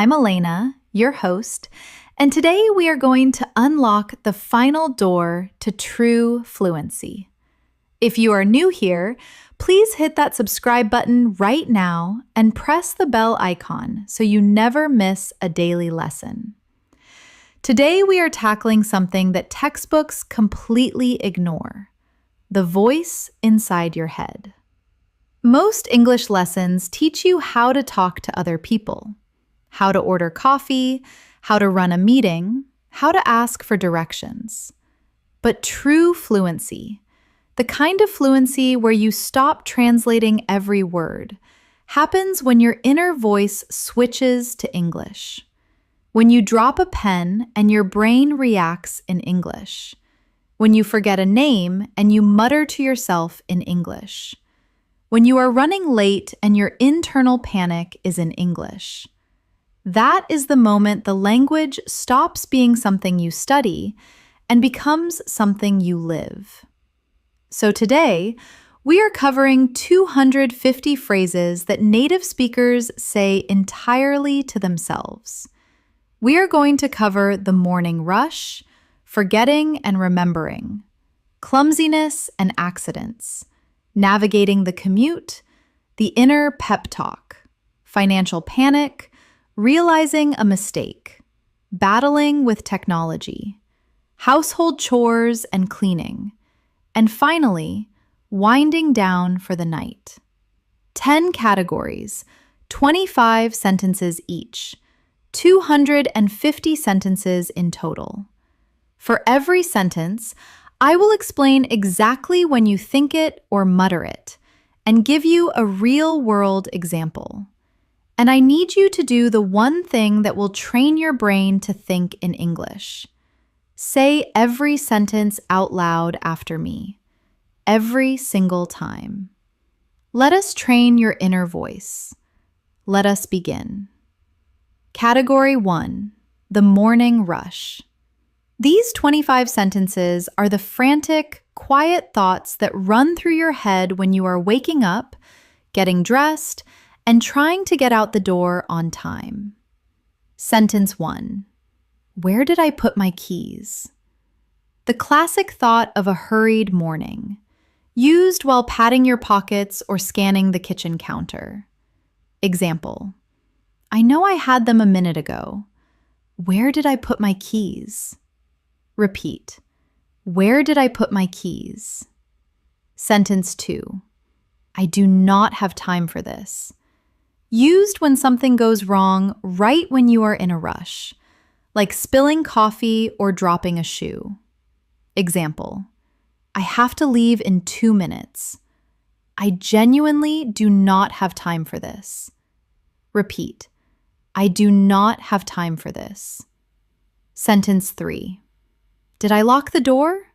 I'm Elena, your host, and today we are going to unlock the final door to true fluency. If you are new here, please hit that subscribe button right now and press the bell icon so you never miss a daily lesson. Today we are tackling something that textbooks completely ignore: the voice inside your head. Most English lessons teach you how to talk to other people, how to order coffee, how to run a meeting, how to ask for directions. But true fluency, the kind of fluency where you stop translating every word, happens when your inner voice switches to English. When you drop a pen and your brain reacts in English. When you forget a name and you mutter to yourself in English. When you are running late and your internal panic is in English. That is the moment the language stops being something you study and becomes something you live. So today, we are covering 250 phrases that native speakers say entirely to themselves. We are going to cover the morning rush, forgetting and remembering, clumsiness and accidents, navigating the commute, the inner pep talk, financial panic, realizing a mistake, battling with technology, household chores and cleaning, and finally, winding down for the night. 10 categories, 25 sentences each, 250 sentences in total. For every sentence, I will explain exactly when you think it or mutter it, and give you a real-world example. And I need you to do the one thing that will train your brain to think in English. Say every sentence out loud after me, every single time. Let us train your inner voice. Let us begin. Category 1, the morning rush. These 25 sentences are the frantic, quiet thoughts that run through your head when you are waking up, getting dressed, and trying to get out the door on time. Sentence 1. Where did I put my keys? The classic thought of a hurried morning, used while patting your pockets or scanning the kitchen counter. Example. I know I had them a minute ago. Where did I put my keys? Repeat. Where did I put my keys? Sentence 2. I do not have time for this. Used when something goes wrong right when you are in a rush, like spilling coffee or dropping a shoe. Example. I have to leave in 2 minutes. I genuinely do not have time for this. Repeat. I do not have time for this. Sentence 3. Did I lock the door?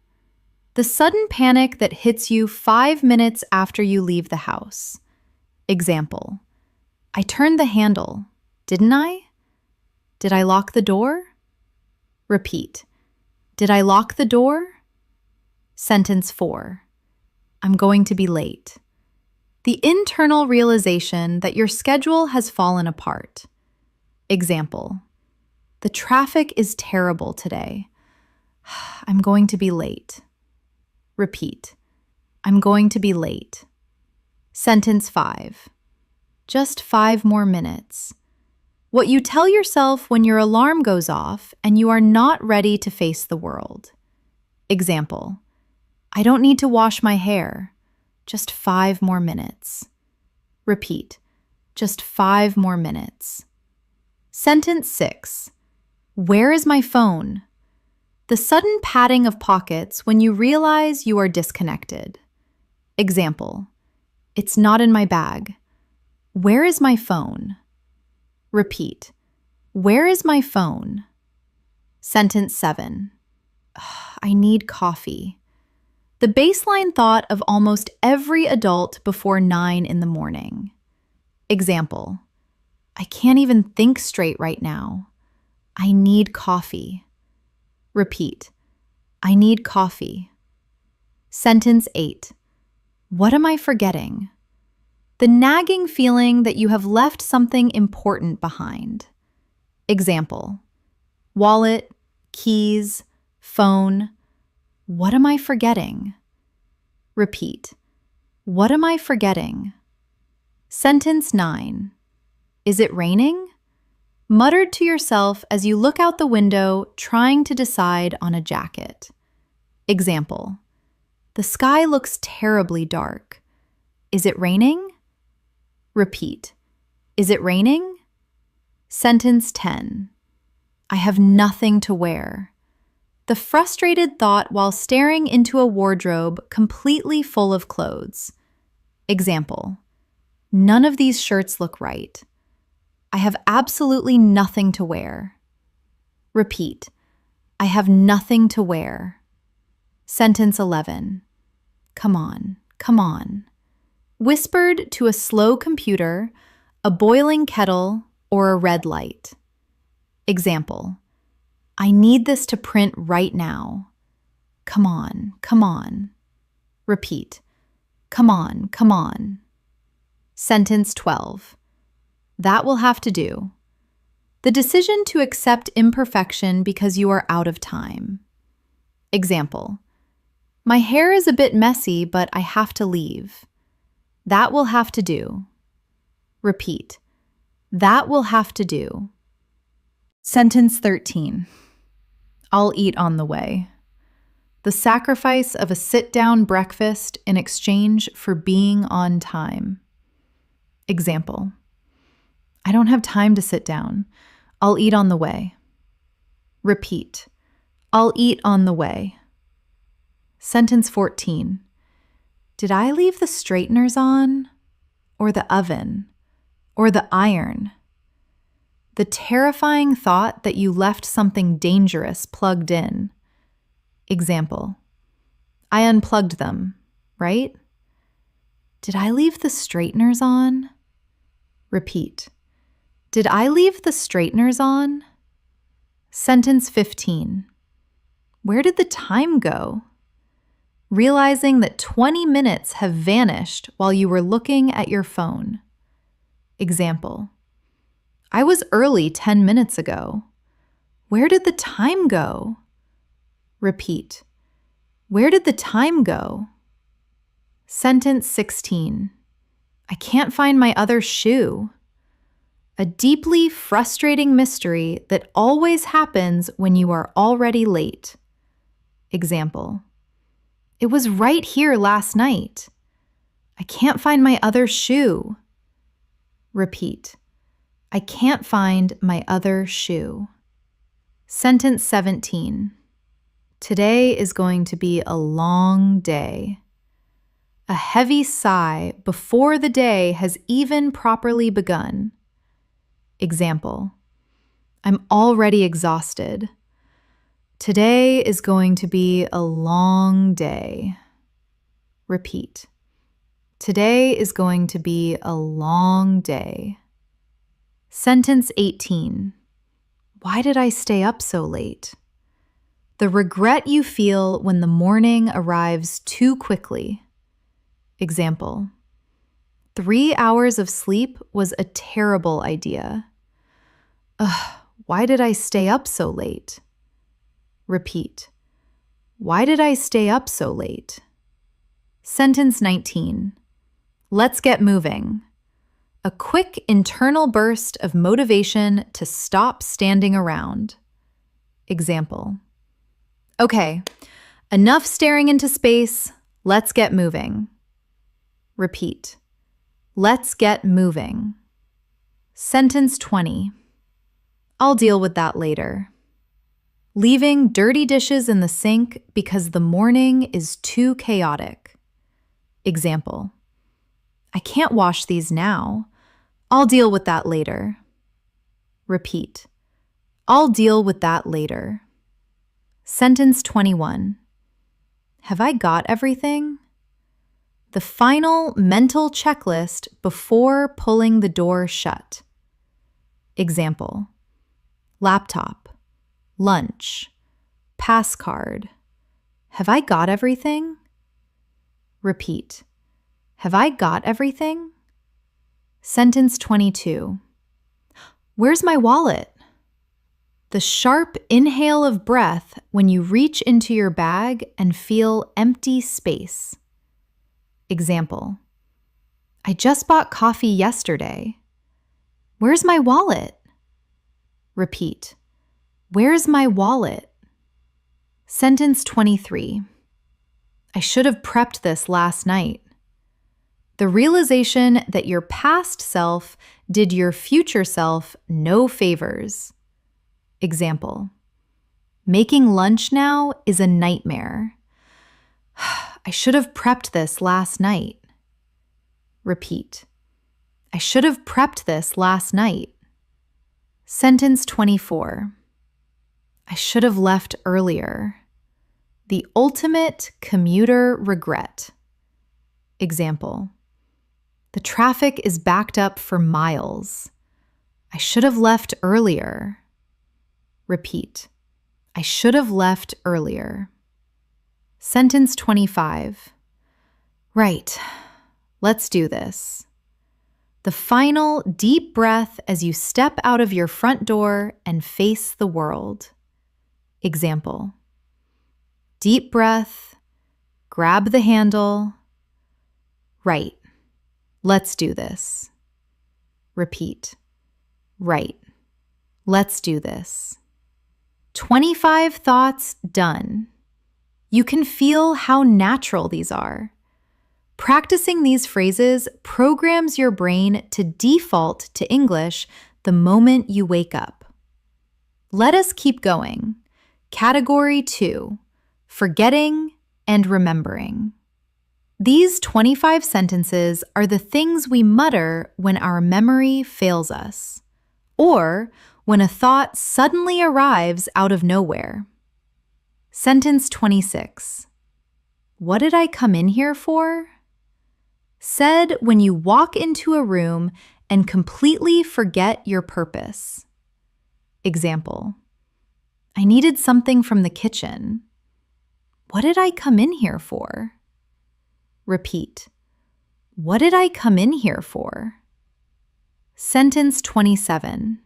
The sudden panic that hits you 5 minutes after you leave the house. Example. I turned the handle, didn't I? Did I lock the door? Repeat. Did I lock the door? Sentence 4. I'm going to be late. The internal realization that your schedule has fallen apart. Example. The traffic is terrible today. I'm going to be late. Repeat. I'm going to be late. Sentence 5. Just 5 more minutes. What you tell yourself when your alarm goes off and you are not ready to face the world. Example. I don't need to wash my hair. Just 5 more minutes. Repeat. Just 5 more minutes. Sentence 6. Where is my phone? The sudden patting of pockets when you realize you are disconnected. Example. It's not in my bag. Where is my phone? Repeat. Where is my phone? Sentence 7. I need coffee. The baseline thought of almost every adult before 9 in the morning. Example. I can't even think straight right now. I need coffee. Repeat. I need coffee. Sentence 8. What am I forgetting? The nagging feeling that you have left something important behind. Example: wallet, keys, phone. What am I forgetting? Repeat. What am I forgetting? Sentence 9. Is it raining? Muttered to yourself as you look out the window trying to decide on a jacket. Example: the sky looks terribly dark. Is it raining? Repeat. Is it raining? Sentence 10. I have nothing to wear. The frustrated thought while staring into a wardrobe completely full of clothes. Example: none of these shirts look right. I have absolutely nothing to wear. Repeat. I have nothing to wear. Sentence 11. Come on, come on. Whispered to a slow computer, a boiling kettle, or a red light. Example: I need this to print right now. Come on, come on. Repeat. Come on, come on. Sentence 12. That will have to do. The decision to accept imperfection because you are out of time. Example: my hair is a bit messy, but I have to leave. That will have to do. Repeat. That will have to do. Sentence 13. I'll eat on the way. The sacrifice of a sit-down breakfast in exchange for being on time. Example: I don't have time to sit down. I'll eat on the way. Repeat. I'll eat on the way. Sentence 14. Did I leave the straighteners on? Or the oven? Or the iron? The terrifying thought that you left something dangerous plugged in. Example: I unplugged them, right? Did I leave the straighteners on? Repeat. Did I leave the straighteners on? Sentence 15. Where did the time go? Realizing that 20 minutes have vanished while you were looking at your phone. Example: I was early 10 minutes ago. Where did the time go? Repeat. Where did the time go? Sentence 16. I can't find my other shoe. A deeply frustrating mystery that always happens when you are already late. Example: it was right here last night. I can't find my other shoe. Repeat. I can't find my other shoe. Sentence 17. Today is going to be a long day. A heavy sigh before the day has even properly begun. Example: I'm already exhausted. Today is going to be a long day. Repeat. Today is going to be a long day. Sentence 18. Why did I stay up so late? The regret you feel when the morning arrives too quickly. Example: 3 hours of sleep was a terrible idea. Ugh, why did I stay up so late? Repeat. Why did I stay up so late? Sentence 19. Let's get moving. A quick internal burst of motivation to stop standing around. Example: okay, enough staring into space. Let's get moving. Repeat. Let's get moving. Sentence 20. I'll deal with that later. Leaving dirty dishes in the sink because the morning is too chaotic. Example: I can't wash these now. I'll deal with that later. Repeat. I'll deal with that later. Sentence 21. Have I got everything? The final mental checklist before pulling the door shut. Example: laptop, lunch, pass card. Have I got everything? Repeat. Have I got everything? Sentence 22. Where's my wallet? The sharp inhale of breath when you reach into your bag and feel empty space. Example: I just bought coffee yesterday. Where's my wallet? Repeat: where's my wallet? Sentence 23. I should have prepped this last night. The realization that your past self did your future self no favors. Example: making lunch now is a nightmare. I should have prepped this last night. Repeat: I should have prepped this last night. Sentence 24. I should have left earlier. The ultimate commuter regret. Example: the traffic is backed up for miles. I should have left earlier. Repeat: I should have left earlier. Sentence 25. Right, let's do this. The final deep breath as you step out of your front door and face the world. Example: deep breath, grab the handle. Right, let's do this. Repeat: right, let's do this. 25 thoughts done. You can feel how natural these are. Practicing these phrases programs your brain to default to English the moment you wake up. Let us keep going. Category 2, forgetting and remembering. These 25 sentences are the things we mutter when our memory fails us, or when a thought suddenly arrives out of nowhere. Sentence 26. What did I come in here for? Said when you walk into a room and completely forget your purpose. Example: I needed something from the kitchen. What did I come in here for? Repeat: what did I come in here for? Sentence 27.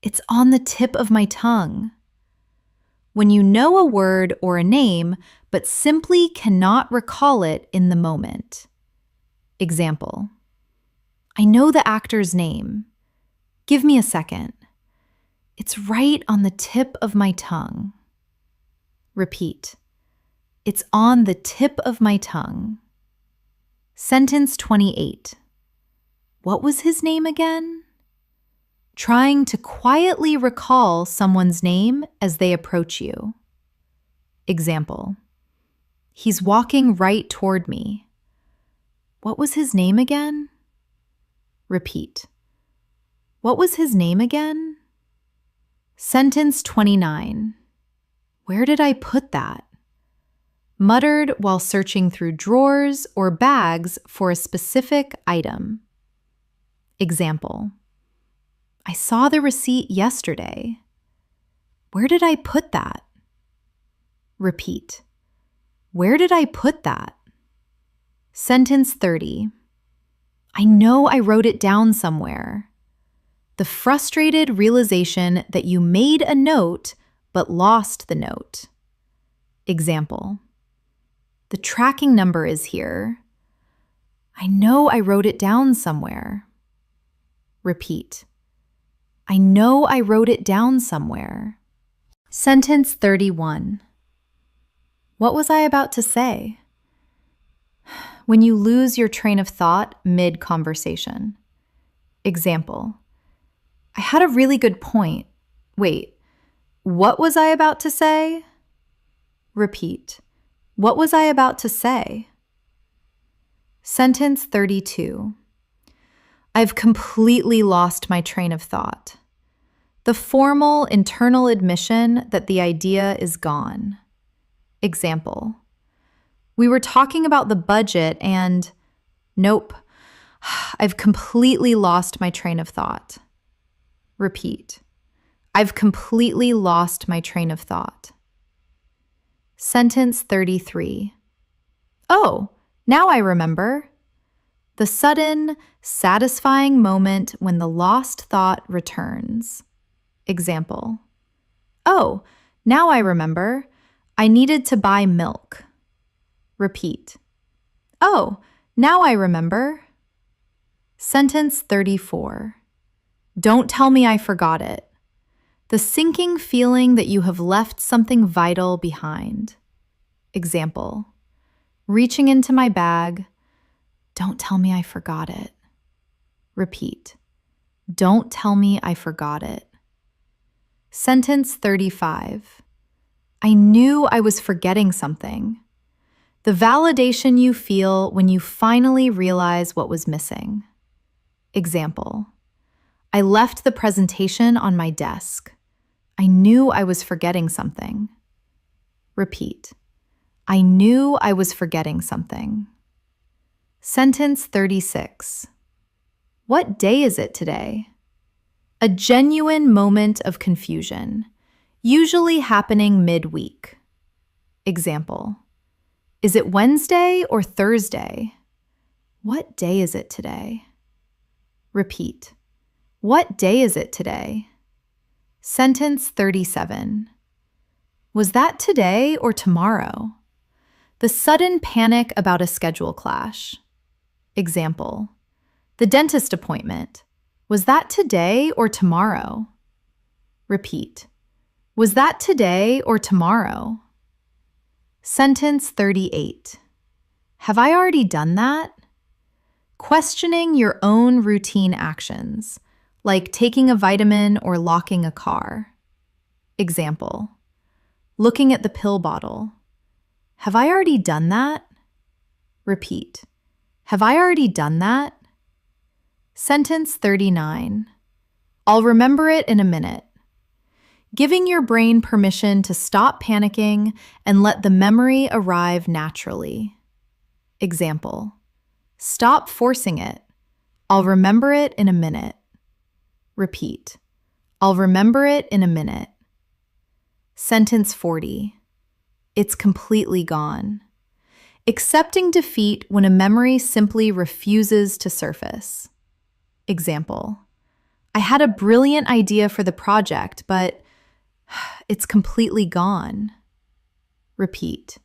It's on the tip of my tongue. When you know a word or a name, but simply cannot recall it in the moment. Example: I know the actor's name. Give me a second. It's right on the tip of my tongue. Repeat: it's on the tip of my tongue. Sentence 28. What was his name again? Trying to quietly recall someone's name as they approach you. Example: he's walking right toward me. What was his name again? Repeat: what was his name again? Sentence 29. Where did I put that? Muttered while searching through drawers or bags for a specific item. Example: I saw the receipt yesterday. Where did I put that? Repeat: where did I put that? Sentence 30. I know I wrote it down somewhere. The frustrated realization that you made a note but lost the note. Example: the tracking number is here. I know I wrote it down somewhere. Repeat: I know I wrote it down somewhere. Sentence 31. What was I about to say? When you lose your train of thought mid-conversation. Example: I had a really good point. Wait, what was I about to say? Repeat: what was I about to say? Sentence 32. I've completely lost my train of thought. The formal internal admission that the idea is gone. Example: we were talking about the budget and nope, I've completely lost my train of thought. Repeat: I've completely lost my train of thought. Sentence 33. Oh, now I remember. The sudden, satisfying moment when the lost thought returns. Example: Oh, now I remember. I needed to buy milk. Repeat. Oh, now I remember. Sentence 34. Don't tell me I forgot it. The sinking feeling that you have left something vital behind. Example. Reaching into my bag. Don't tell me I forgot it. Repeat. Don't tell me I forgot it. Sentence 35. I knew I was forgetting something. The validation you feel when you finally realize what was missing. Example. I left the presentation on my desk. I knew I was forgetting something. Repeat. I knew I was forgetting something. Sentence 36. What day is it today? A genuine moment of confusion, usually happening midweek. Example. Is it Wednesday or Thursday? What day is it today? Repeat. What day is it today? Sentence 37. Was that today or tomorrow? The sudden panic about a schedule clash. Example. The dentist appointment. Was that today or tomorrow? Repeat. Was that today or tomorrow? Sentence 38. Have I already done that? Questioning your own routine actions, like taking a vitamin or locking a car. Example. Looking at the pill bottle. Have I already done that? Repeat. Have I already done that? Sentence 39. I'll remember it in a minute. Giving your brain permission to stop panicking and let the memory arrive naturally. Example. Stop forcing it. I'll remember it in a minute. Repeat. I'll remember it in a minute. Sentence 40. It's completely gone. Accepting defeat when a memory simply refuses to surface. Example. I had a brilliant idea for the project, but it's completely gone. Repeat.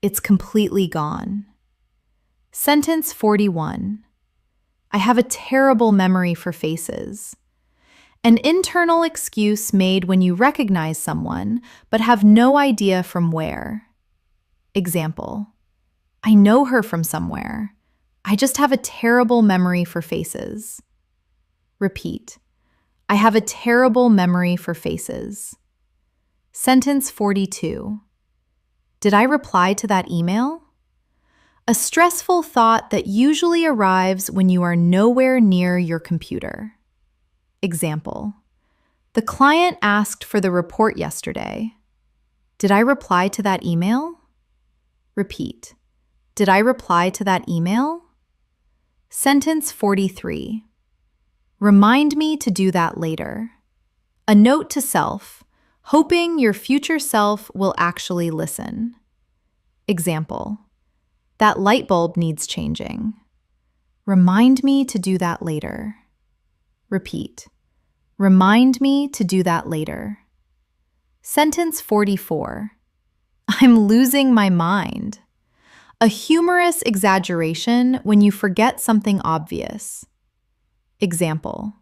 It's completely gone. Sentence 41. I have a terrible memory for faces. An internal excuse made when you recognize someone but have no idea from where. Example. I know her from somewhere. I just have a terrible memory for faces. Repeat. I have a terrible memory for faces. Sentence 42. Did I reply to that email? A stressful thought that usually arrives when you are nowhere near your computer. Example. The client asked for the report yesterday. Did I reply to that email? Repeat. Did I reply to that email? Sentence 43. Remind me to do that later. A note to self, hoping your future self will actually listen. Example. That light bulb needs changing. Remind me to do that later. Repeat. Remind me to do that later. Sentence 44. I'm losing my mind. A humorous exaggeration when you forget something obvious. Example.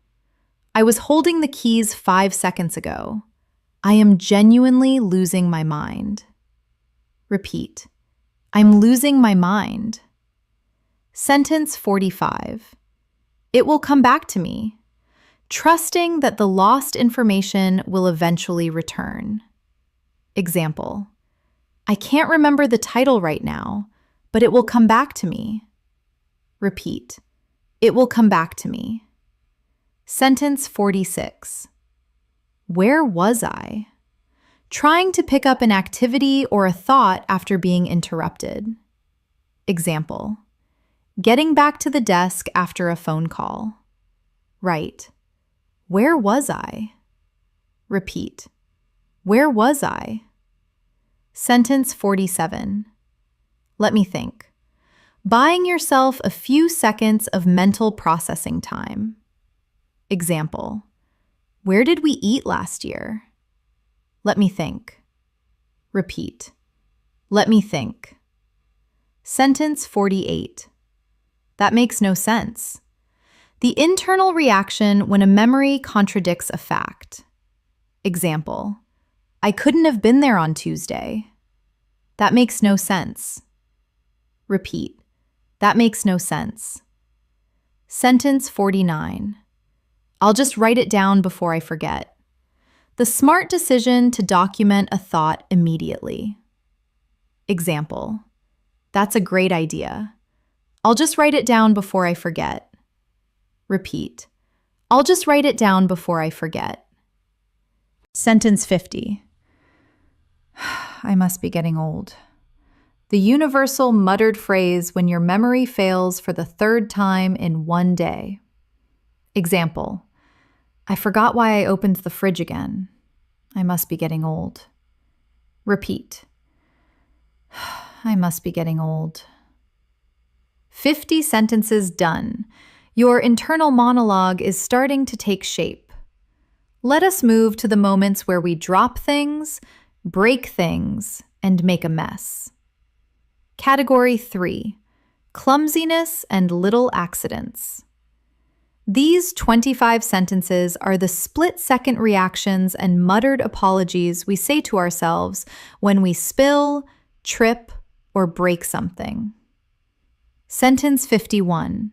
I was holding the keys 5 seconds ago. I am genuinely losing my mind. Repeat. I'm losing my mind. Sentence 45. It will come back to me. Trusting that the lost information will eventually return. Example. I can't remember the title right now, but it will come back to me. Repeat. It will come back to me. Sentence 46. Where was I? Trying to pick up an activity or a thought after being interrupted. Example. Getting back to the desk after a phone call. Right. Where was I? Repeat. Where was I? Sentence 47. Let me think. Buying yourself a few seconds of mental processing time. Example. Where did we eat last year? Let me think. Repeat. Let me think. Sentence 48. That makes no sense. The internal reaction when a memory contradicts a fact. Example, I couldn't have been there on Tuesday. That makes no sense. Repeat. That makes no sense. Sentence 49. I'll just write it down before I forget. The smart decision to document a thought immediately. Example, that's a great idea. I'll just write it down before I forget. Repeat. I'll just write it down before I forget. Sentence 50. I must be getting old. The universal muttered phrase when your memory fails for the third time in one day. Example, I forgot why I opened the fridge again. I must be getting old. Repeat. I must be getting old. 50 sentences done. Your internal monologue is starting to take shape. Let us move to the moments where we drop things, break things, and make a mess. Category 3, clumsiness and little accidents. These 25 sentences are the split-second reactions and muttered apologies we say to ourselves when we spill, trip, or break something. Sentence 51.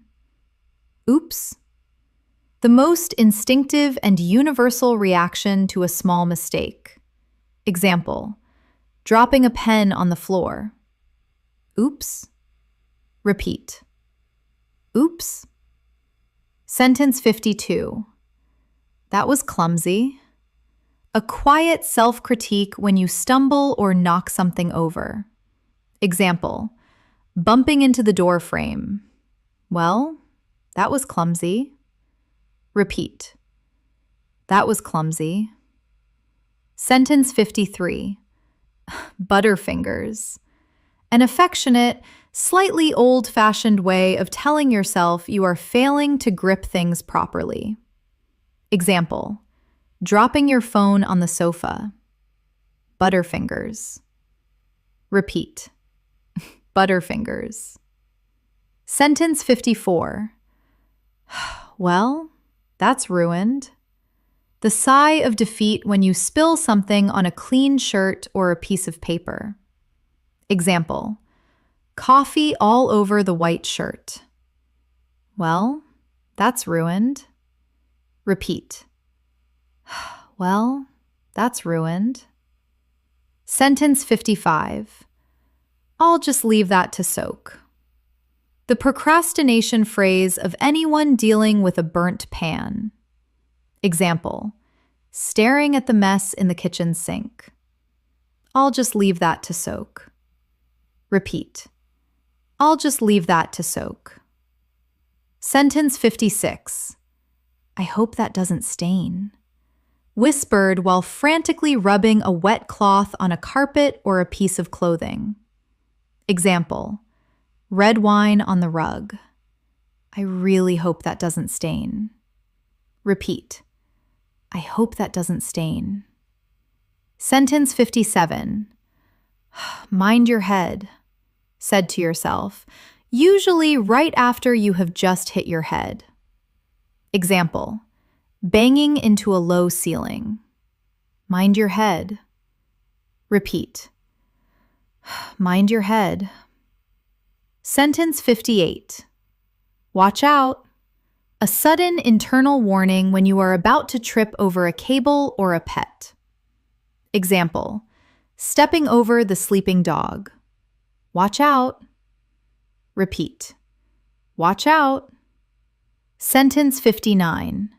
Oops. The most instinctive and universal reaction to a small mistake. Example, dropping a pen on the floor. Oops. Repeat. Oops. Sentence 52. That was clumsy. A quiet self-critique when you stumble or knock something over. Example, bumping into the door frame. Well, that was clumsy. Repeat. That was clumsy. Sentence 53. Butterfingers. An affectionate, slightly old-fashioned way of telling yourself you are failing to grip things properly. Example, dropping your phone on the sofa. Butterfingers. Repeat. Butterfingers. Sentence 54. Well, that's ruined. The sigh of defeat when you spill something on a clean shirt or a piece of paper. Example, coffee all over the white shirt. Well, that's ruined. Repeat. Well, that's ruined. Sentence 55. I'll just leave that to soak. The procrastination phrase of anyone dealing with a burnt pan. Example, staring at the mess in the kitchen sink. I'll just leave that to soak. Repeat. I'll just leave that to soak. Sentence 56. I hope that doesn't stain. Whispered while frantically rubbing a wet cloth on a carpet or a piece of clothing. Example, red wine on the rug. I really hope that doesn't stain. Repeat. I hope that doesn't stain. Sentence 57. Mind your head, said to yourself, usually right after you have just hit your head. Example, banging into a low ceiling. Mind your head. Repeat. Mind your head. Sentence 58. Watch out. A sudden internal warning when you are about to trip over a cable or a pet. Example, stepping over the sleeping dog. Watch out. Repeat. Watch out. Sentence 59.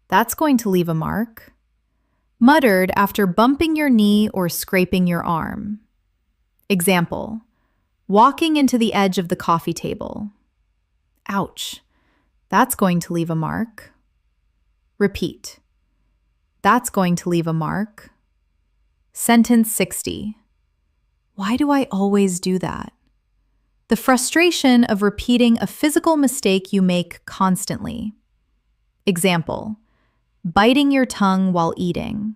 That's going to leave a mark. Muttered after bumping your knee or scraping your arm. Example, walking into the edge of the coffee table. Ouch. That's going to leave a mark. Repeat. That's going to leave a mark. Sentence 60. Why do I always do that? The frustration of repeating a physical mistake you make constantly. Example, biting your tongue while eating.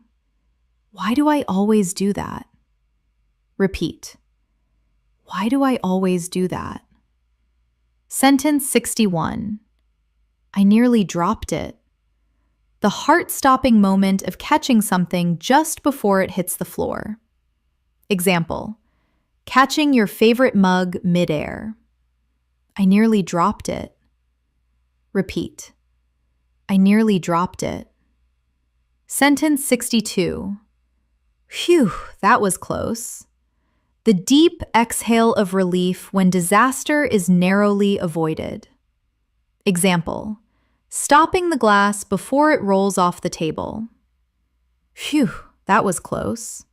Why do I always do that? Repeat. Why do I always do that? Sentence 61. I nearly dropped it. The heart-stopping moment of catching something just before it hits the floor. Example, catching your favorite mug midair. I nearly dropped it. Repeat. I nearly dropped it. Sentence 62. Phew, that was close. The deep exhale of relief when disaster is narrowly avoided. Example, stopping the glass before it rolls off the table. Phew, that was close.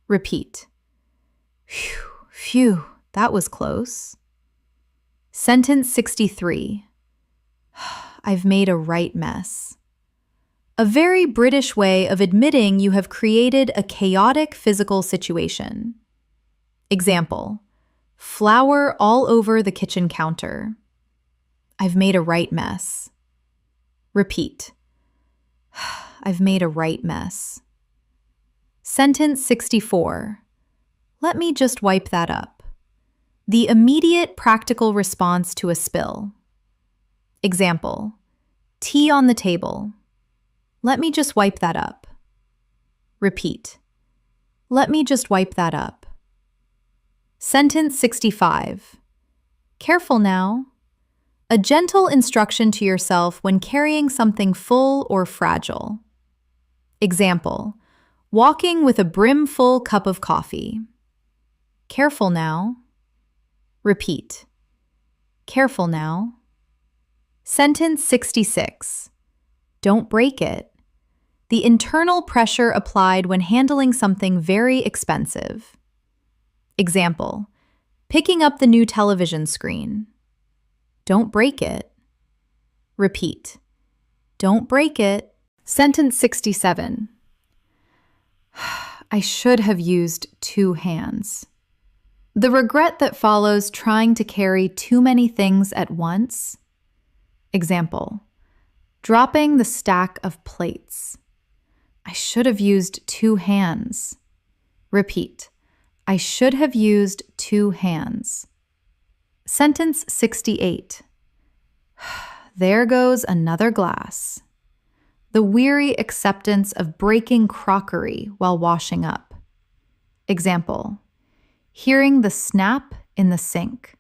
Repeat. Phew, that was close. Sentence 63. I've made a right mess. A very British way of admitting you have created a chaotic physical situation. Example, flour all over the kitchen counter. I've made a right mess. Repeat. I've made a right mess. Sentence 64. Let me just wipe that up. The immediate practical response to a spill. Example, tea on the table. Let me just wipe that up. Repeat. Let me just wipe that up. Sentence 65. Careful now. A gentle instruction to yourself when carrying something full or fragile. Example, walking with a brimful cup of coffee. Careful now. Repeat. Careful now. Sentence 66. Don't break it. The internal pressure applied when handling something very expensive. Example, picking up the new television screen. Don't break it. Repeat. Don't break it. Sentence 67. I should have used two hands. The regret that follows trying to carry too many things at once. Example, dropping the stack of plates. I should have used two hands. Repeat. I should have used two hands. Sentence 68. There goes another glass. The weary acceptance of breaking crockery while washing up. Example, hearing the snap in the sink.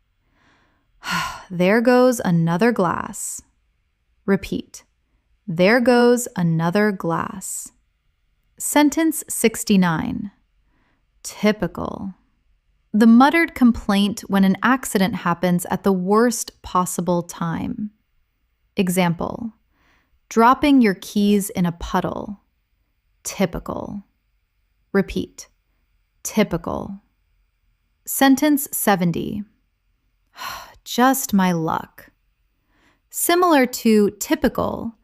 There goes another glass. Repeat. There goes another glass. Sentence 69. Typical. The muttered complaint when an accident happens at the worst possible time. Example, dropping your keys in a puddle. Typical. Repeat. Typical. Sentence 70. Just my luck. Similar to typical,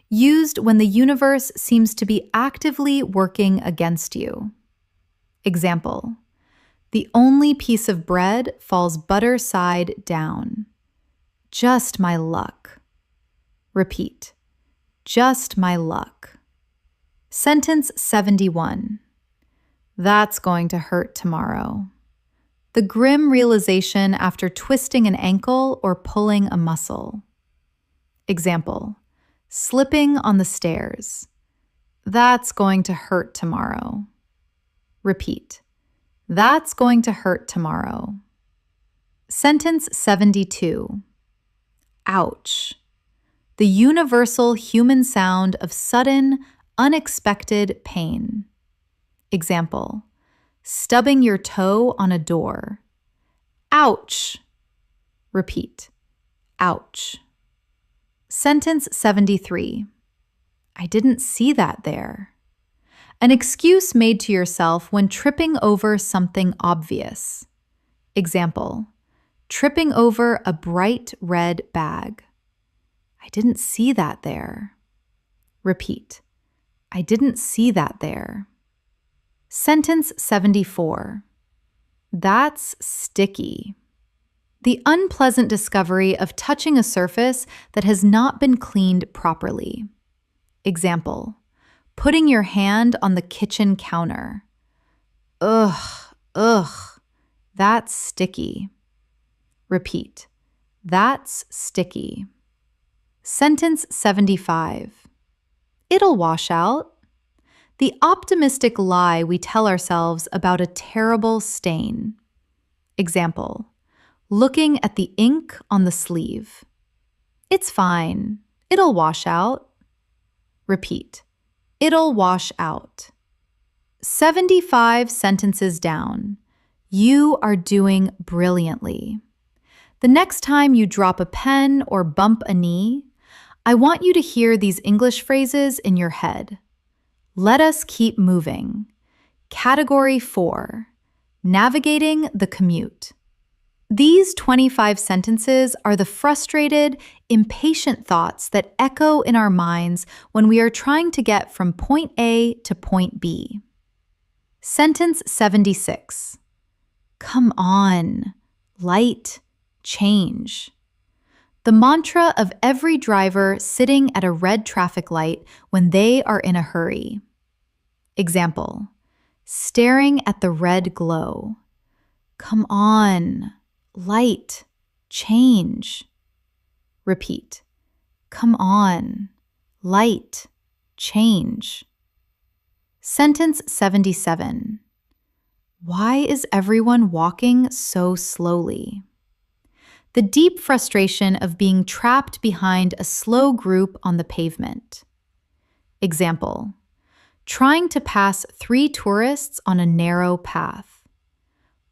used when the universe seems to be actively working against you. Example, the only piece of bread falls butter side down. Just my luck. Repeat. Just my luck. Sentence 71. That's going to hurt tomorrow. The grim realization after twisting an ankle or pulling a muscle. Example, slipping on the stairs. That's going to hurt tomorrow. Repeat. That's going to hurt tomorrow. Sentence 72. Ouch. The universal human sound of sudden, unexpected pain. Example, stubbing your toe on a door. Ouch. Repeat. Ouch. Sentence 73. I didn't see that there. An excuse made to yourself when tripping over something obvious. Example, tripping over a bright red bag. I didn't see that there. Repeat. I didn't see that there. Sentence 74. That's sticky. The unpleasant discovery of touching a surface that has not been cleaned properly. Example, Putting your hand on the kitchen counter. Ugh, that's sticky. Repeat. That's sticky. Sentence 75. It'll wash out. The optimistic lie we tell ourselves about a terrible stain. Example. Looking at the ink on the sleeve. It's fine. It'll wash out. Repeat. It'll wash out. 75 sentences down. You are doing brilliantly. The next time you drop a pen or bump a knee, I want you to hear these English phrases in your head. Let us keep moving. Category 4. Navigating the commute. These 25 sentences are the frustrated, impatient thoughts that echo in our minds when we are trying to get from point A to point B. Sentence 76. Come on. Light. Change. The mantra of every driver sitting at a red traffic light when they are in a hurry. Example. Staring at the red glow. Come on. Light. Change. Repeat. Come on. Light. Change. Sentence 77. Why is everyone walking so slowly? The deep frustration of being trapped behind a slow group on the pavement. Example. Trying to pass 3 tourists on a narrow path.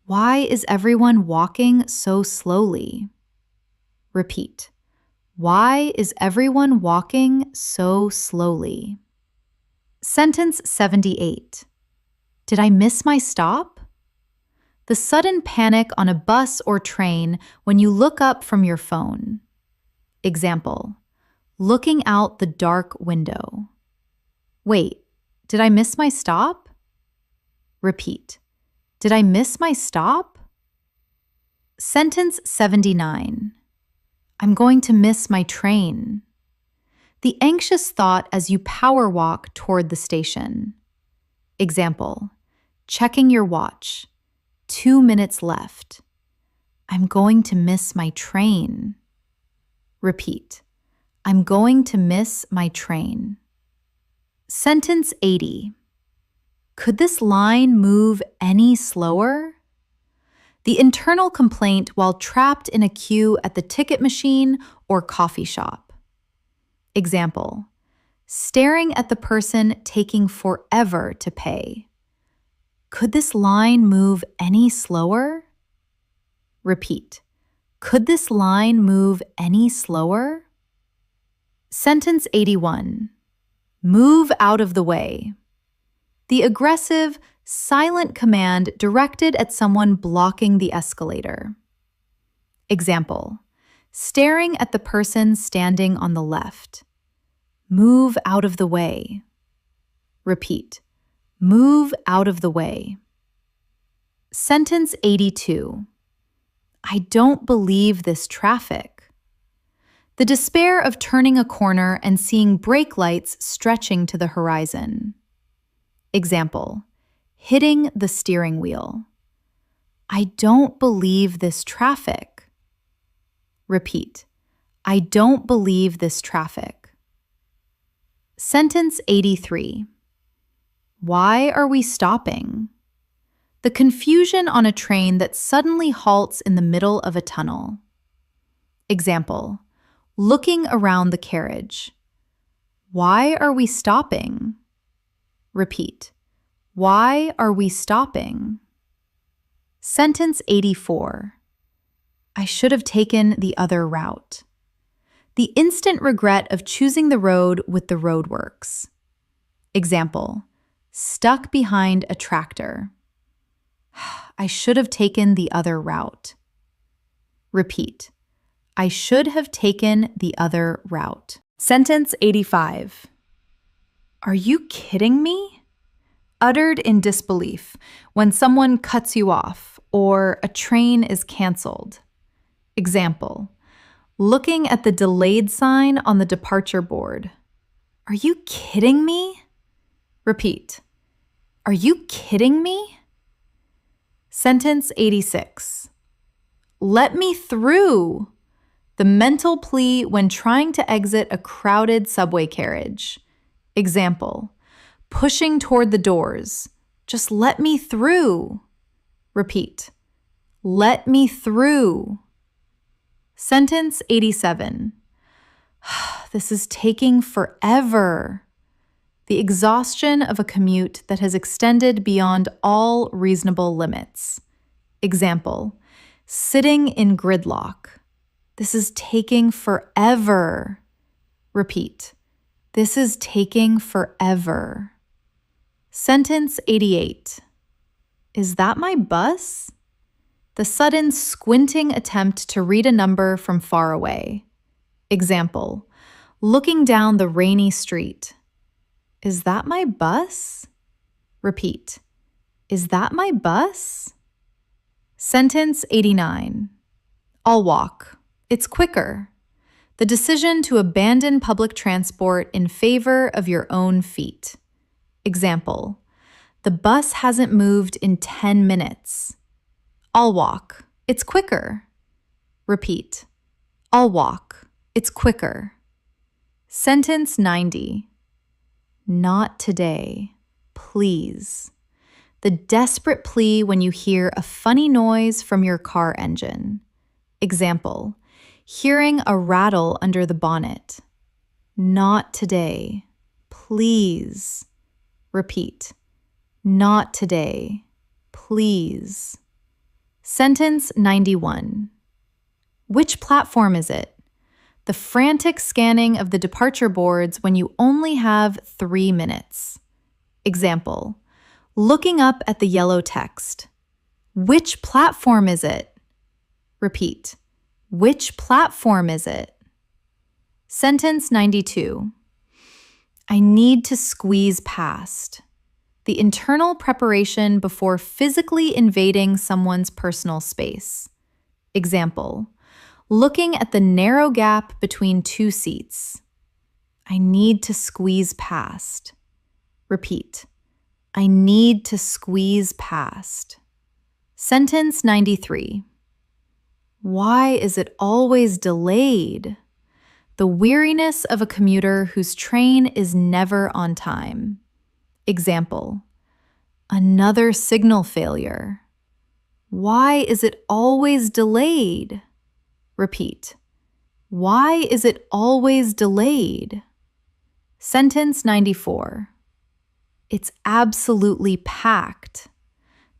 Why is everyone walking so slowly? Repeat. Why is everyone walking so slowly? Sentence 78. Did I miss my stop? The sudden panic on a bus or train when you look up from your phone. Example. Looking out the dark window. Wait, did I miss my stop? Repeat. Did I miss my stop? Sentence 79. I'm going to miss my train. The anxious thought as you power walk toward the station. Example. Checking your watch. 2 minutes left. I'm going to miss my train. Repeat. I'm going to miss my train. Sentence 80. Could this line move any slower? The internal complaint while trapped in a queue at the ticket machine or coffee shop. Example. Staring at the person taking forever to pay. Could this line move any slower? Repeat. Could this line move any slower? Sentence 81. Move out of the way. The aggressive, silent command directed at someone blocking the escalator. Example. Staring at the person standing on the left. Move out of the way. Repeat. Move out of the way. Sentence 82. I don't believe this traffic. The despair of turning a corner and seeing brake lights stretching to the horizon. Example. Hitting the steering wheel. I don't believe this traffic. Repeat. I don't believe this traffic. Sentence 83. Why are we stopping? The confusion on a train that suddenly halts in the middle of a tunnel. Example. Looking around the carriage. Why are we stopping? Repeat. Why are we stopping? Sentence 84. I should have taken the other route. The instant regret of choosing the road with the roadworks. Example. Stuck behind a tractor. I should have taken the other route. Repeat. I should have taken the other route. Sentence 85. Are you kidding me? Uttered in disbelief when someone cuts you off or a train is canceled. Example. Looking at the delayed sign on the departure board. Are you kidding me? Repeat. Are you kidding me? Sentence 86. Let me through. The mental plea when trying to exit a crowded subway carriage. Example. Pushing toward the doors. Just let me through. Repeat. Let me through. Sentence 87. This is taking forever. The exhaustion of a commute that has extended beyond all reasonable limits. Example. Sitting in gridlock. This is taking forever. Repeat. This is taking forever. Sentence 88. Is that my bus? The sudden squinting attempt to read a number from far away. Example. Looking down the rainy street. Is that my bus? Repeat. Is that my bus? Sentence 89. I'll walk. It's quicker. The decision to abandon public transport in favor of your own feet. Example. The bus hasn't moved in 10 minutes. I'll walk. It's quicker. Repeat. I'll walk. It's quicker. Sentence 90. Not today. Please. The desperate plea when you hear a funny noise from your car engine. Example. Hearing a rattle under the bonnet. Not today. Please. Repeat. Not today. Please. Sentence 91. Which platform is it? The frantic scanning of the departure boards when you only have 3 minutes. Example. Looking up at the yellow text. Which platform is it? Repeat. Which platform is it? Sentence 92. I need to squeeze past. The internal preparation before physically invading someone's personal space. Example. Looking at the narrow gap between 2 seats. I need to squeeze past. Repeat. I need to squeeze past. Sentence 93. Why is it always delayed? The weariness of a commuter whose train is never on time. Example. Another signal failure. Why is it always delayed? Repeat. Why is it always delayed? Sentence 94. It's absolutely packed.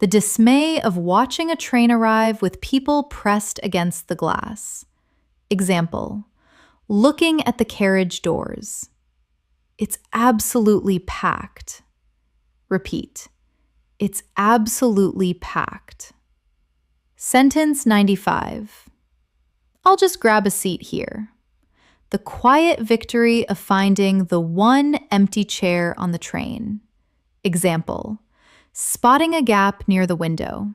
The dismay of watching a train arrive with people pressed against the glass. Example. Looking at the carriage doors. It's absolutely packed. Repeat. It's absolutely packed. Sentence 95. I'll just grab a seat here. The quiet victory of finding the one empty chair on the train. Example. Spotting a gap near the window.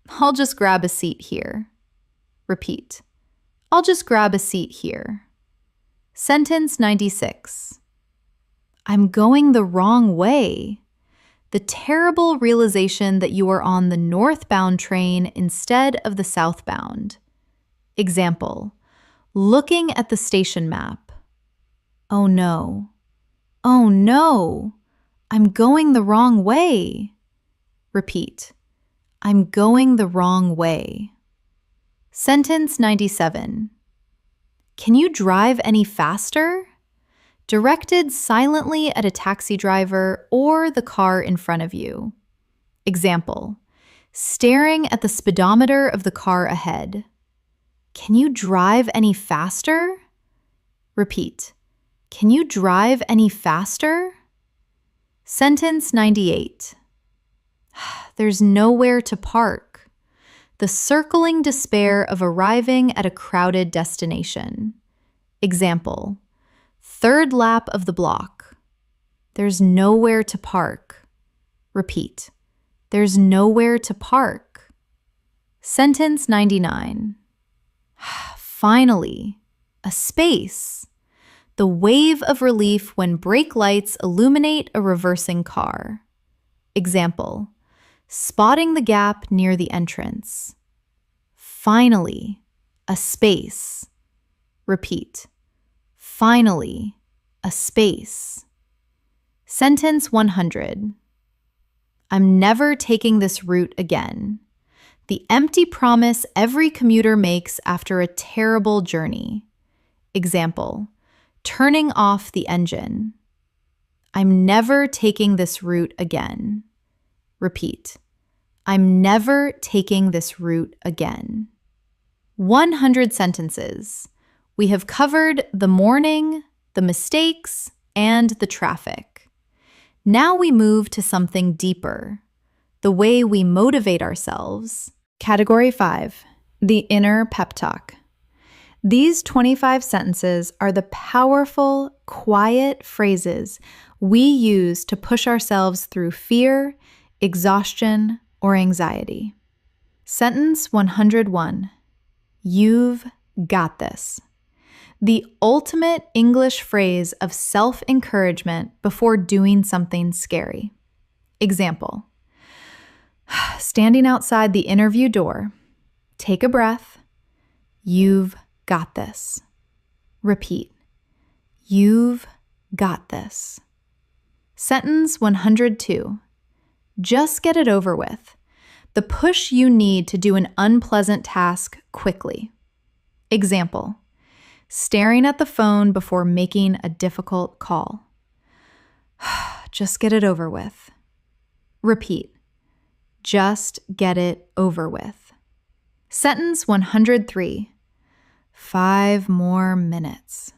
I'll just grab a seat here. Repeat. I'll just grab a seat here. Sentence 96. I'm going the wrong way. The terrible realization that you are on the northbound train instead of the southbound. Example. Looking at the station map. Oh no. Oh no. I'm going the wrong way. Repeat. I'm going the wrong way. Sentence 97. Can you drive any faster? Directed silently at a taxi driver or the car in front of you. Example. Staring at the speedometer of the car ahead. Can you drive any faster? Repeat. Can you drive any faster? Sentence 98. There's nowhere to park. The circling despair of arriving at a crowded destination. Example. Third lap of the block. There's nowhere to park. Repeat. There's nowhere to park. Sentence 99. Finally, a space. the wave of relief when brake lights illuminate a reversing car. Example, spotting the gap near the entrance. Finally, a space. Repeat. Finally, a space. Sentence 100. I'm never taking this route again. The empty promise every commuter makes after a terrible journey. Example, turning off the engine. I'm never taking this route again. Repeat. I'm never taking this route again. 100 sentences. We have covered the morning, the mistakes, and the traffic. Now we move to something deeper, the way we motivate ourselves. Category 5, the inner pep talk. These 25 sentences are the powerful, quiet phrases we use to push ourselves through fear, exhaustion, or anxiety. Sentence 101. You've got this. The ultimate English phrase of self-encouragement before doing something scary. Example, standing outside the interview door, take a breath. You've got this. Repeat. You've got this. Sentence 102. Just get it over with. The push you need to do an unpleasant task quickly. Example, staring at the phone before making a difficult call. Just get it over with. Repeat. Just get it over with. Sentence 103. 5 more minutes.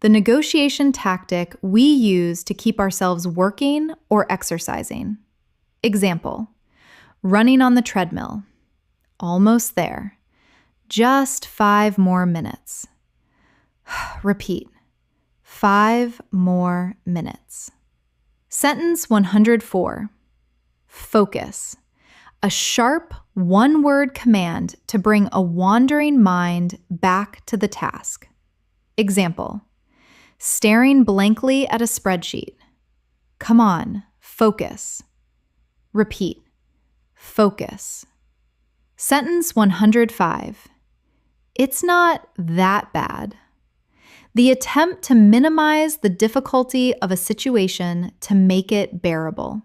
The negotiation tactic we use to keep ourselves working or exercising. Example, running on the treadmill. Almost there. Just 5 more minutes. Repeat. 5 more minutes. Sentence 104. Focus. A sharp, one-word command to bring a wandering mind back to the task. Example, staring blankly at a spreadsheet. Come on, focus. Repeat. Focus. Sentence 105. It's not that bad. The attempt to minimize the difficulty of a situation to make it bearable.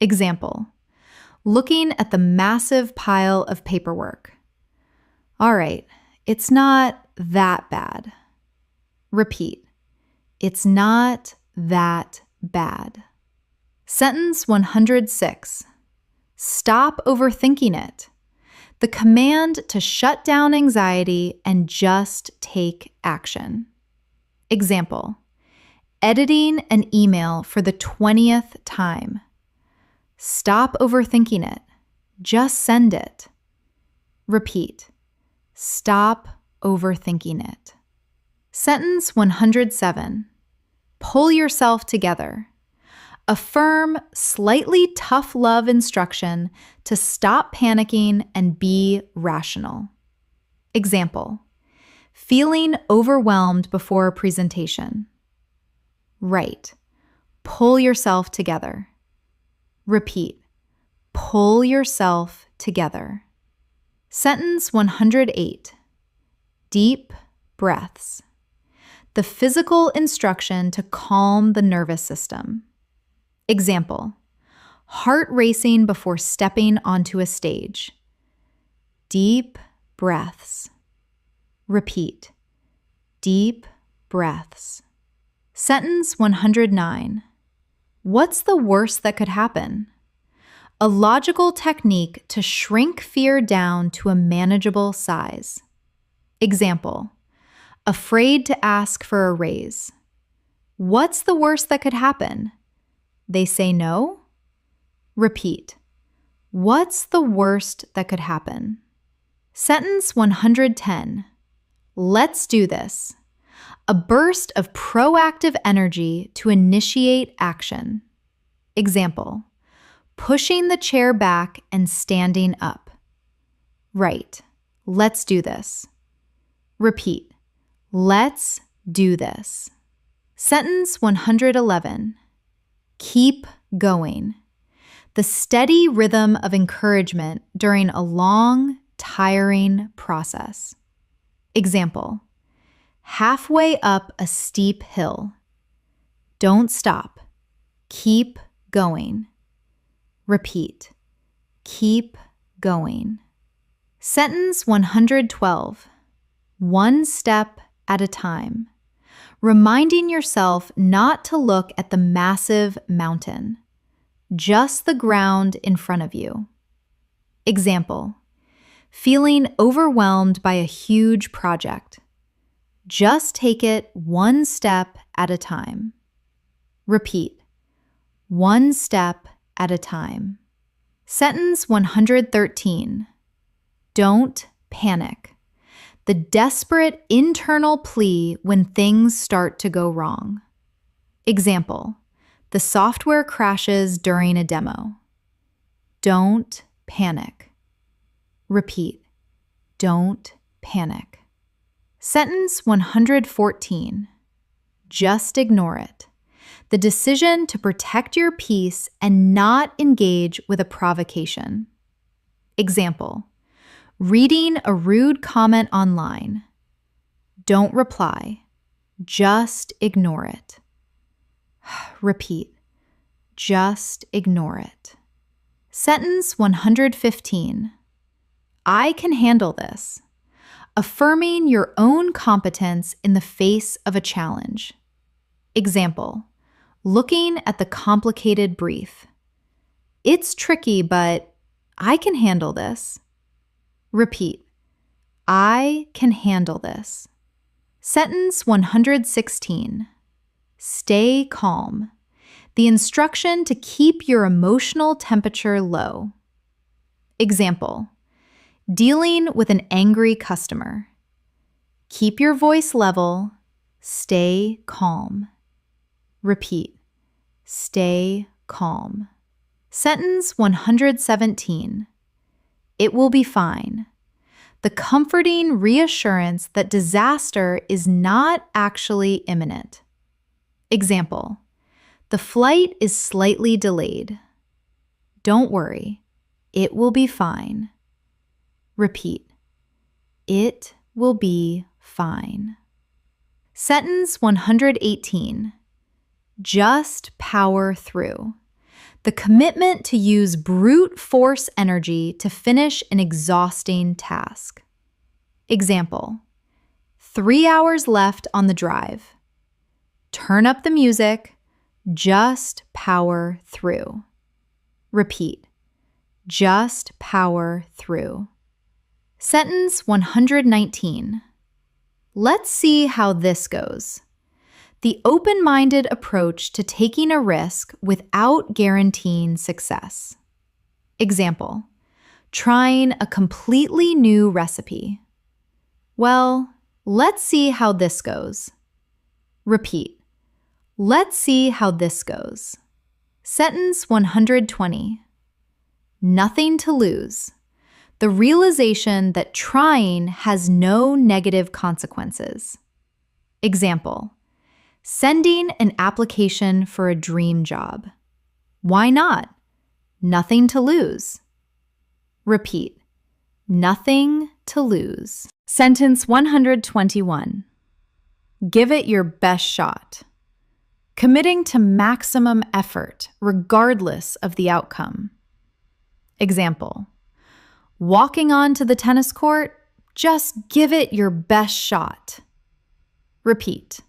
Example, looking at the massive pile of paperwork. All right, it's not that bad. Repeat. It's not that bad. Sentence 106. Stop overthinking it. The command to shut down anxiety and just take action. Example, editing an email for the 20th time. Stop overthinking it. Just send it. Repeat. Stop overthinking it. Sentence 107. Pull yourself together. A firm, slightly tough love instruction to stop panicking and be rational. Example, feeling overwhelmed before a presentation. Right. Pull yourself together. Repeat. Pull yourself together. Sentence 108. Deep breaths. The physical instruction to calm the nervous system. Example, heart racing before stepping onto a stage. Deep breaths. Repeat. Deep breaths. Sentence 109. What's the worst that could happen? A logical technique to shrink fear down to a manageable size. Example, afraid to ask for a raise. What's the worst that could happen? They say no? Repeat. What's the worst that could happen? Sentence 110. Let's do this. A burst of proactive energy to initiate action. Example, pushing the chair back and standing up. Right. Let's do this. Repeat. Let's do this. Sentence 111. Keep going. The steady rhythm of encouragement during a long, tiring process. Example, halfway up a steep hill. Don't stop. Keep going. Repeat. Keep going. Sentence 112. One step at a time. Reminding yourself not to look at the massive mountain, just the ground in front of you. Example, feeling overwhelmed by a huge project. Just take it one step at a time. Repeat, one step at a time. Sentence 113. Don't panic. The desperate internal plea when things start to go wrong. Example, the software crashes during a demo. Don't panic. Repeat, don't panic. Sentence 114. Just ignore it. The decision to protect your peace and not engage with a provocation. Example, reading a rude comment online. Don't reply. Just ignore it. Repeat. Just ignore it. Sentence 115. I can handle this. Affirming your own competence in the face of a challenge. Example, looking at the complicated brief. It's tricky, but I can handle this. Repeat, I can handle this. Sentence 116. Stay calm. The instruction to keep your emotional temperature low. Example, dealing with an angry customer. Keep your voice level. Stay calm. Repeat, stay calm. Sentence 117. It will be fine. The comforting reassurance that disaster is not actually imminent. Example, the flight is slightly delayed. Don't worry, it will be fine. Repeat, it will be fine. Sentence 118. Just power through. The commitment to use brute force energy to finish an exhausting task. Example, 3 hours left on the drive. Turn up the music. Just power through. Repeat, just power through. Sentence 119. Let's see how this goes. The open-minded approach to taking a risk without guaranteeing success. Example, trying a completely new recipe. Well, let's see how this goes. Repeat, let's see how this goes. Sentence 120. Nothing to lose. The realization that trying has no negative consequences. Example, sending an application for a dream job. Why not? Nothing to lose. Repeat, nothing to lose. Sentence 121. Give it your best shot. Committing to maximum effort regardless of the outcome. Example, walking onto the tennis court, just give it your best shot. Repeat,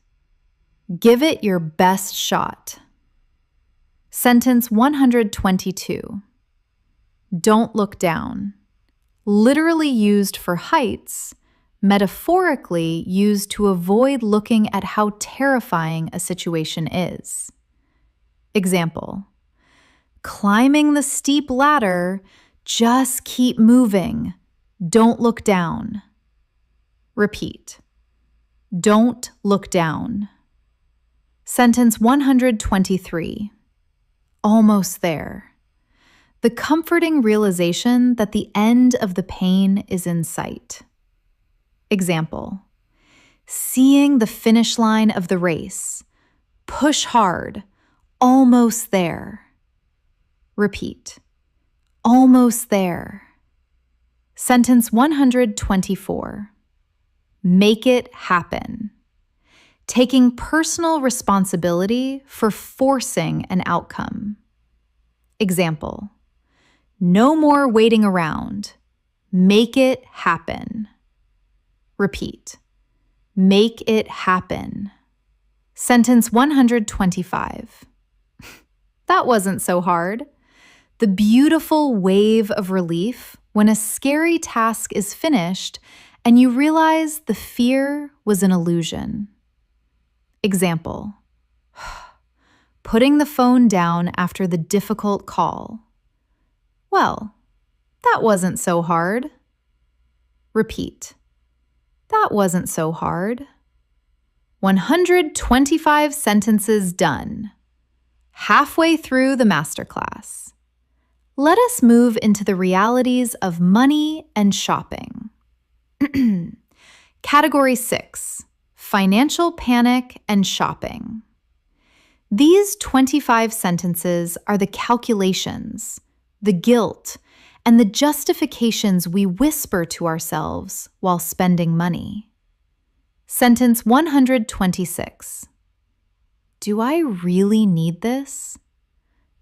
give it your best shot. Sentence 122. Don't look down. Literally used for heights, metaphorically used to avoid looking at how terrifying a situation is. Example, climbing the steep ladder, just keep moving. Don't look down. Repeat, don't look down. Sentence 123. Almost there. The comforting realization that the end of the pain is in sight. Example, seeing the finish line of the race. Push hard. Almost there. Repeat. Almost there. Sentence 124. Make it happen. Taking personal responsibility for forcing an outcome. Example. No more waiting around. Make it happen. Repeat. Make it happen. Sentence 125. That wasn't so hard. The beautiful wave of relief when a scary task is finished and you realize the fear was an illusion. Example. Putting the phone down after the difficult call. Well, that wasn't so hard. Repeat. That wasn't so hard. 125 sentences done. Halfway through the masterclass. Let us move into the realities of money and shopping. Category 6, financial panic and shopping. These 25 sentences are the calculations, the guilt, and the justifications we whisper to ourselves while spending money. Sentence 126. Do I really need this?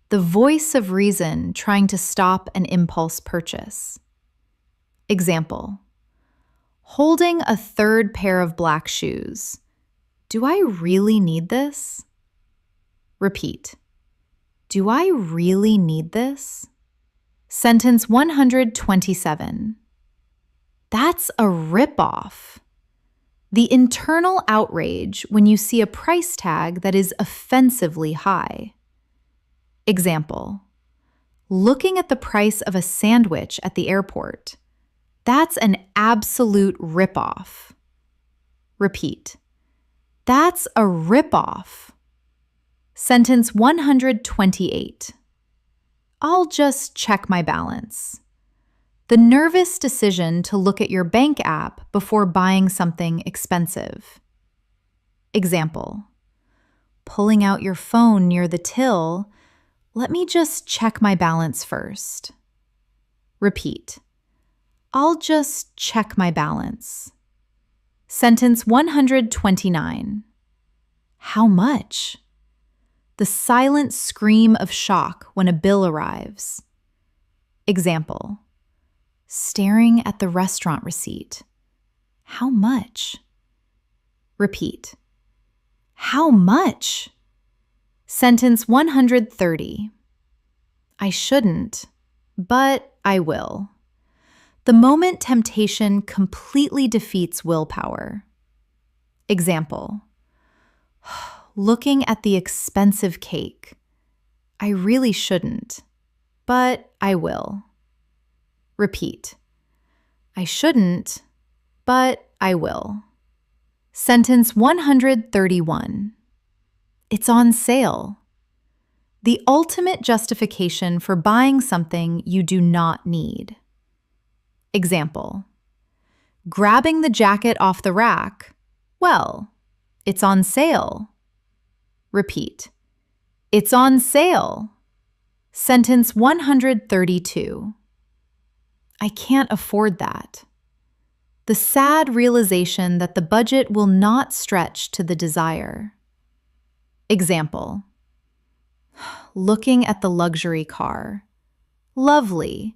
The voice of reason trying to stop an impulse purchase. Example. Holding a third pair of black shoes. Do I really need this? Repeat. Do I really need this? Sentence 127. That's a ripoff. The internal outrage when you see a price tag that is offensively high. Example. Looking at the price of a sandwich at the airport. That's an absolute ripoff. Repeat. That's a ripoff. Sentence 128. I'll just check my balance. The nervous decision to look at your bank app before buying something expensive. Example. Pulling out your phone near the till. Let me just check my balance first. Repeat. I'll just check my balance. Sentence 129. How much? The silent scream of shock when a bill arrives. Example. Staring at the restaurant receipt. How much? Repeat. How much? Sentence 130. I shouldn't, but I will. The moment temptation completely defeats willpower. Example. Looking at the expensive cake. I really shouldn't, but I will. Repeat. I shouldn't, but I will. Sentence 131. It's on sale. The ultimate justification for buying something you do not need. Example. Grabbing the jacket off the rack. Well, it's on sale. Repeat. It's on sale. Sentence 132. I can't afford that. The sad realization that the budget will not stretch to the desire. Example. Looking at the luxury car. Lovely,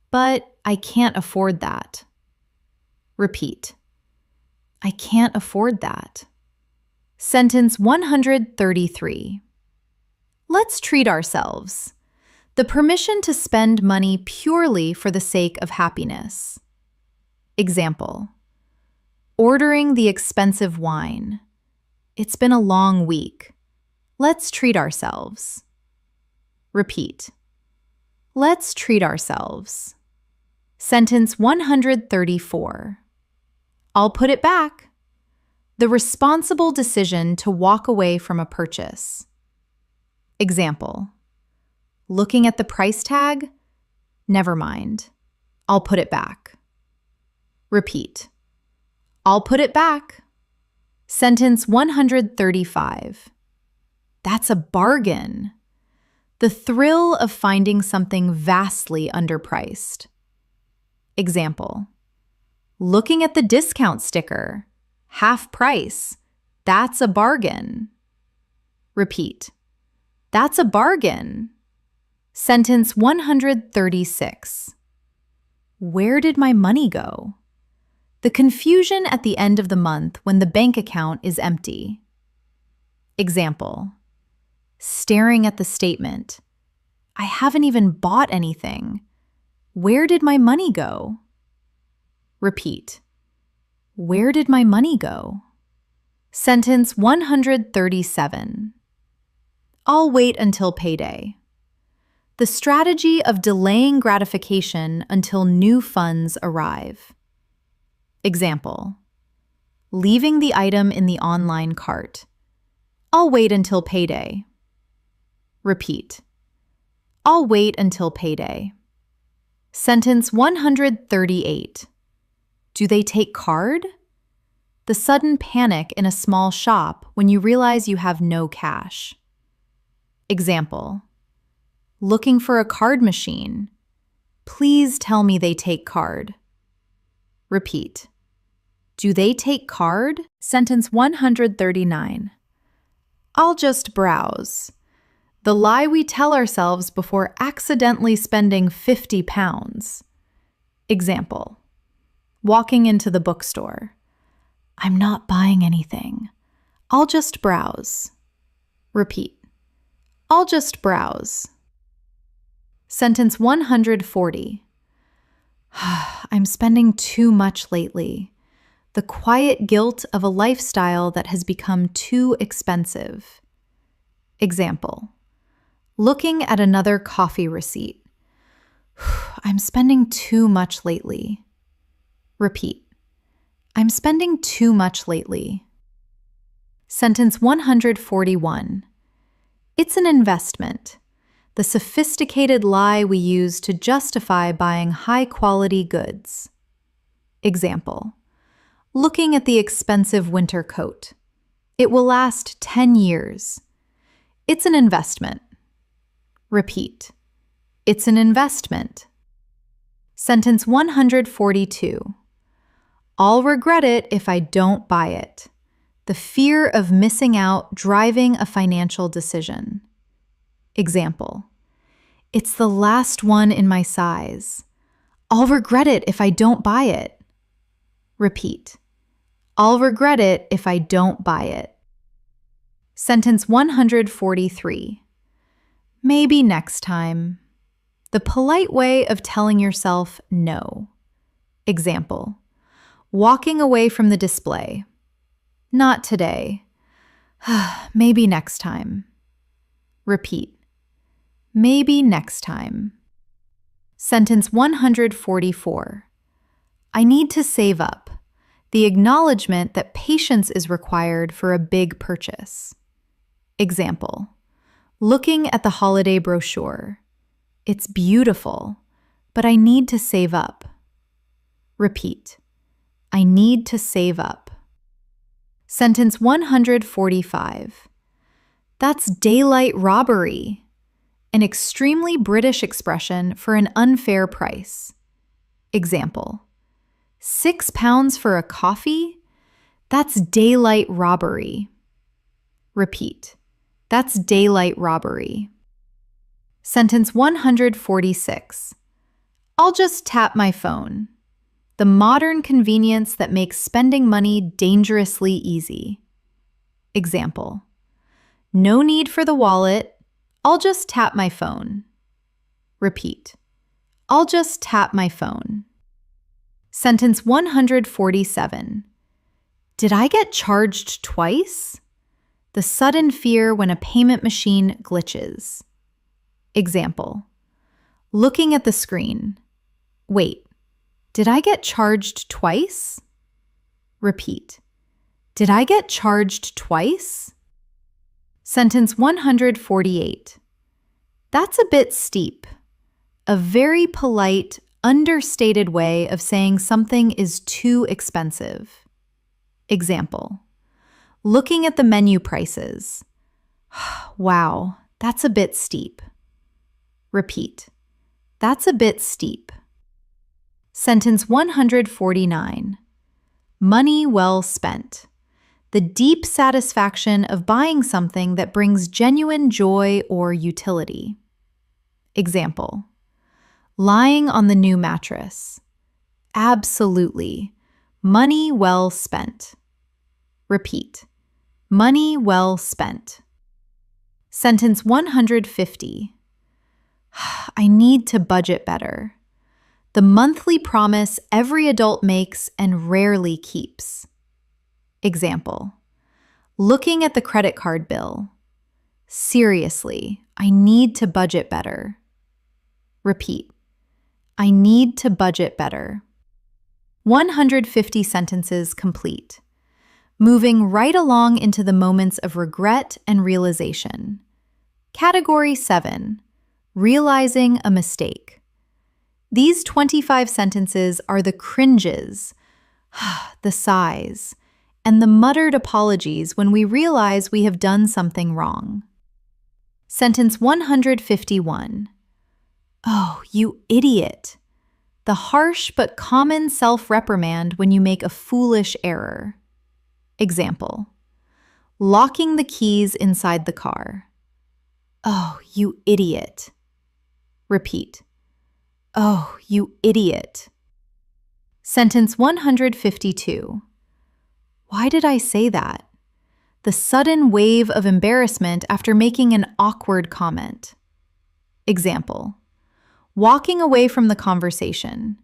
but I can't afford that. Repeat. I can't afford that. Sentence 133. Let's treat ourselves. The permission to spend money purely for the sake of happiness. Example. Ordering the expensive wine. It's been a long week. Let's treat ourselves. Repeat. Let's treat ourselves. Sentence 134. I'll put it back. The responsible decision to walk away from a purchase. Example. Looking at the price tag? Never mind. I'll put it back. Repeat. I'll put it back. Sentence 135. That's a bargain. The thrill of finding something vastly underpriced. Example. Looking at the discount sticker. Half price. That's a bargain. Repeat. That's a bargain. Sentence 136. Where did my money go? The confusion at the end of the month when the bank account is empty. Example. Staring at the statement. I haven't even bought anything. Where did my money go? Repeat. Where did my money go? Sentence 137. I'll wait until payday. The strategy of delaying gratification until new funds arrive. Example. Leaving the item in the online cart. I'll wait until payday. Repeat. I'll wait until payday. Sentence 138. Do they take card? The sudden panic in a small shop when you realize you have no cash. Example. Looking for a card machine. Please tell me they take card. Repeat. Do they take card? Sentence 139. I'll just browse. The lie we tell ourselves before accidentally spending 50 pounds. Example. Walking into the bookstore. I'm not buying anything. I'll just browse. Repeat. I'll just browse. Sentence 140. I'm spending too much lately. The quiet guilt of a lifestyle that has become too expensive. Example. Looking at another coffee receipt. I'm spending too much lately. Repeat. I'm spending too much lately. Sentence 141. It's an investment. The sophisticated lie we use to justify buying high-quality goods. Example. Looking at the expensive winter coat. It will last 10 years. It's an investment. Repeat. It's an investment. Sentence 142. I'll regret it if I don't buy it. The fear of missing out driving a financial decision. Example. It's the last one in my size. I'll regret it if I don't buy it. Repeat. I'll regret it if I don't buy it. Sentence 143. Maybe next time. The polite way of telling yourself no. Example. Walking away from the display. Not today. Maybe next time. Repeat. Maybe next time. Sentence 144. I need to save up. The acknowledgement that patience is required for a big purchase. Example. Looking at the holiday brochure. It's beautiful, but I need to save up. Repeat. I need to save up. Sentence 145. That's daylight robbery. An extremely British expression for an unfair price. Example. £6 for a coffee? That's daylight robbery. Repeat. That's daylight robbery. Sentence 146. I'll just tap my phone. The modern convenience that makes spending money dangerously easy. Example. No need for the wallet. I'll just tap my phone. Repeat. I'll just tap my phone. Sentence 147. Did I get charged twice? The sudden fear when a payment machine glitches. Example. Looking at the screen. Wait, did I get charged twice? Repeat. Did I get charged twice? Sentence 148. That's a bit steep. A very polite, understated way of saying something is too expensive. Example. Looking at the menu prices. Wow, that's a bit steep. Repeat. That's a bit steep. Sentence 149. Money well spent. The deep satisfaction of buying something that brings genuine joy or utility. Example. Lying on the new mattress. Absolutely. Money well spent. Repeat. Money well spent. Sentence 150. I need to budget better. The monthly promise every adult makes and rarely keeps. Example. Looking at the credit card bill. Seriously, I need to budget better. Repeat. I need to budget better. 150 sentences complete. Moving right along into the moments of regret and realization. Category 7. Realizing a mistake. These 25 sentences are the cringes, the sighs, and the muttered apologies when we realize we have done something wrong. Sentence 151. Oh, you idiot. The harsh but common self-reprimand when you make a foolish error. Example. Locking the keys inside the car. Oh, you idiot. Repeat. Oh, you idiot. Sentence 152. Why did I say that? The sudden wave of embarrassment after making an awkward comment. Example. Walking away from the conversation.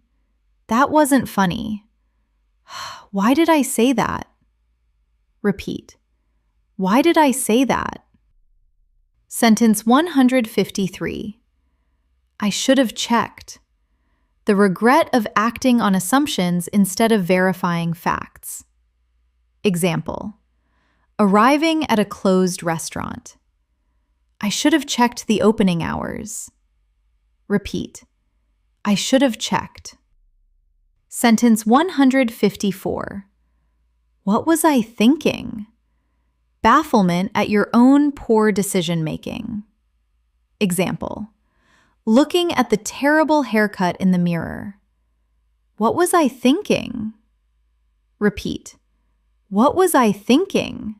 That wasn't funny. Why did I say that? Repeat. Why did I say that? Sentence 153. I should have checked. The regret of acting on assumptions instead of verifying facts. Example. Arriving at a closed restaurant. I should have checked the opening hours. Repeat. I should have checked. Sentence 154. What was I thinking? Bafflement at your own poor decision-making. Example. Looking at the terrible haircut in the mirror. What was I thinking? Repeat. What was I thinking?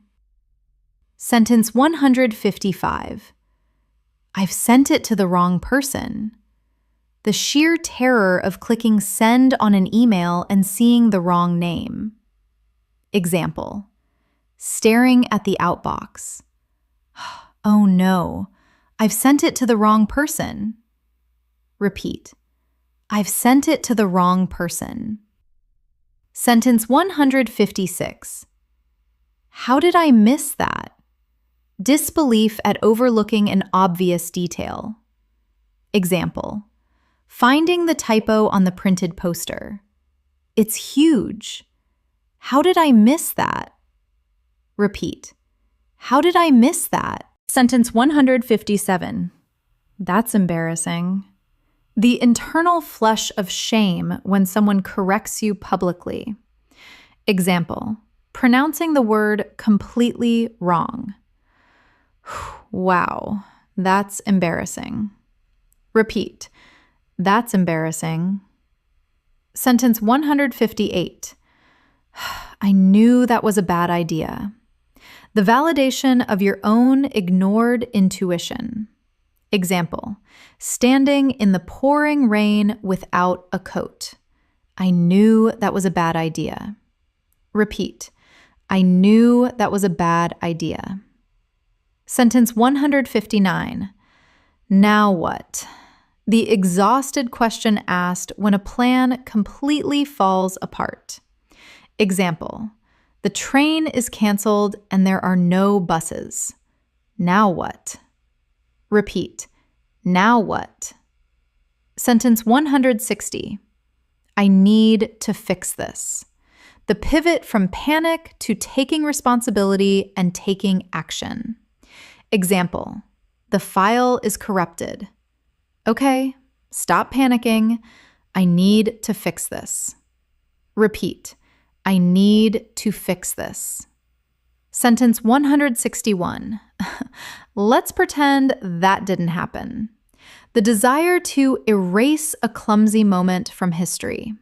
Sentence 155. I've sent it to the wrong person. The sheer terror of clicking send on an email and seeing the wrong name. Example. Staring at the outbox. Oh no, I've sent it to the wrong person. Repeat. I've sent it to the wrong person. Sentence 156. How did I miss that? Disbelief at overlooking an obvious detail. Example. Finding the typo on the printed poster. It's huge. How did I miss that? Repeat. How did I miss that? Sentence 157. That's embarrassing. The internal flush of shame when someone corrects you publicly. Example. Pronouncing the word completely wrong. Wow, that's embarrassing. Repeat. That's embarrassing. Sentence 158. I knew that was a bad idea. The validation of your own ignored intuition. Example. Standing in the pouring rain without a coat. I knew that was a bad idea. Repeat. I knew that was a bad idea. Sentence 159. Now what? The exhausted question asked when a plan completely falls apart. Example. The train is canceled and there are no buses. Now what? Repeat. Now what? Sentence 160. I need to fix this. The pivot from panic to taking responsibility and taking action. Example. The file is corrupted. Okay, stop panicking. I need to fix this. Repeat. I need to fix this. Sentence 161. Let's pretend that didn't happen. The desire to erase a clumsy moment from history.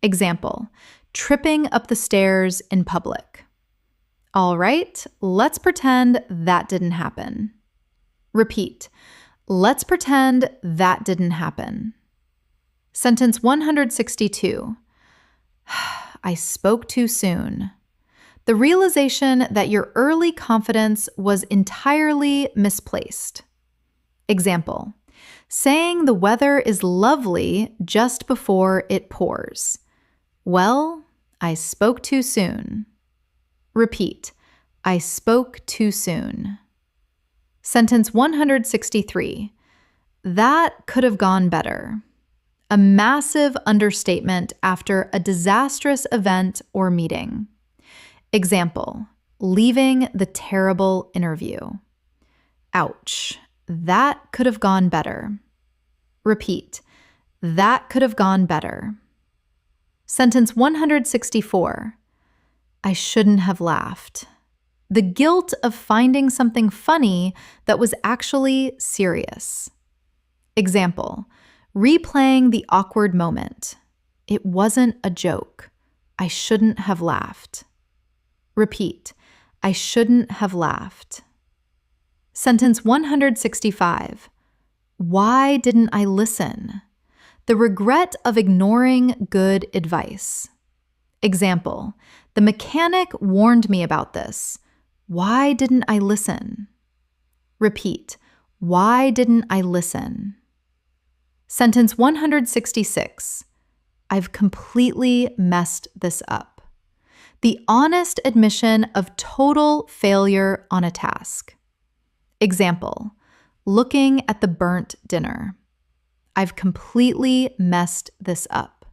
Example, tripping up the stairs in public. All right, let's pretend that didn't happen. Repeat, let's pretend that didn't happen. Sentence 162. I spoke too soon. The realization that your early confidence was entirely misplaced. Example, saying the weather is lovely just before it pours. Well, I spoke too soon. Repeat, I spoke too soon. Sentence 163. That could have gone better. A massive understatement after a disastrous event or meeting. Example, leaving the terrible interview. Ouch, that could have gone better. Repeat, that could have gone better. Sentence 164. I shouldn't have laughed. The guilt of finding something funny that was actually serious. Example, replaying the awkward moment. It wasn't a joke. I shouldn't have laughed. Repeat, I shouldn't have laughed. Sentence 165. Why didn't I listen? The regret of ignoring good advice. Example, the mechanic warned me about this. Why didn't I listen? Repeat, why didn't I listen? Sentence 166. I've completely messed this up. The honest admission of total failure on a task. Example, looking at the burnt dinner. I've completely messed this up.